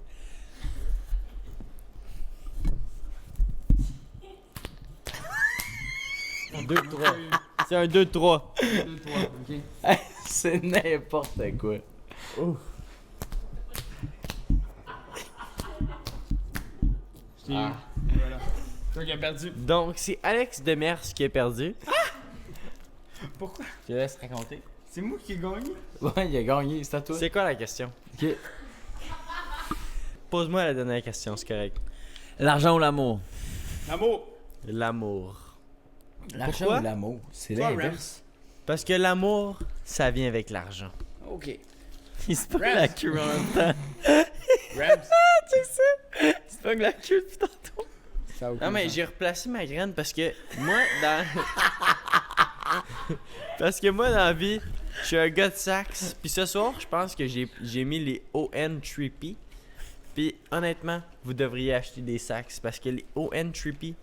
2-3. C'est un 2-3. C'est n'importe quoi. Voilà. Toi qui as perdu. Donc, c'est Alex Demers qui a perdu. Pourquoi? Je te laisse raconter. C'est moi qui ai gagné. Ouais, il a gagné, c'est à toi. C'est quoi la question? Ok. Pose-moi la dernière question, c'est correct. L'argent ou l'amour? L'amour. L'amour. L'argent Pourquoi? ou l'amour? C'est Toi, l'inverse. Parce que l'amour, ça vient avec l'argent. Ok. Il se pogne Rams. la queue en même temps. Rams. Il se pogne la queue depuis tantôt. Ça a aucun Non, mais sens. j'ai replacé ma graine parce que moi, dans. Parce que moi, dans la vie, je suis un gars de sax. Puis ce soir, je pense que j'ai mis les ON3P. Puis honnêtement, vous devriez acheter des sax parce que les ON3P,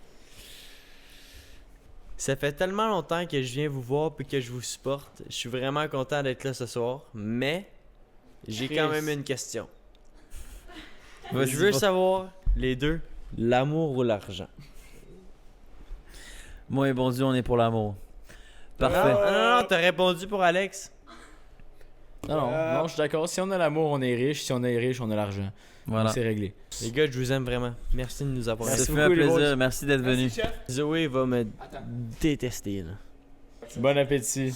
ça fait tellement longtemps que je viens vous voir puis que je vous supporte. Je suis vraiment content d'être là ce soir. Mais j'ai Chris. quand même une question. Vas-y, Je veux va. savoir les deux, l'amour ou l'argent. Moi et bon Dieu, on est pour l'amour. Non, Parfait. non, t'as répondu pour Alex. Non, je suis d'accord. Si on a l'amour, on est riche. Si on est riche, on a l'argent. Voilà. C'est réglé. Les gars, je vous aime vraiment. Merci de nous avoir. Ça Merci fait un beaucoup, les plaisir. boys. Merci d'être venu. Merci, chef. Zoé va me Attends. détester là. Bon appétit.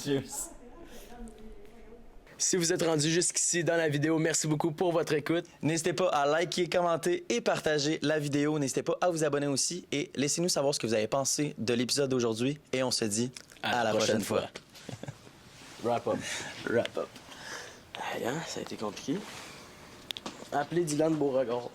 Si vous êtes rendu jusqu'ici dans la vidéo, merci beaucoup pour votre écoute. N'hésitez pas à liker, commenter et partager la vidéo. N'hésitez pas à vous abonner aussi et laissez-nous savoir ce que vous avez pensé de l'épisode d'aujourd'hui. Et on se dit à la prochaine fois. Wrap up. Wrap up. Aïe, hein, ça a été compliqué. Appelez Dylan Beauregard.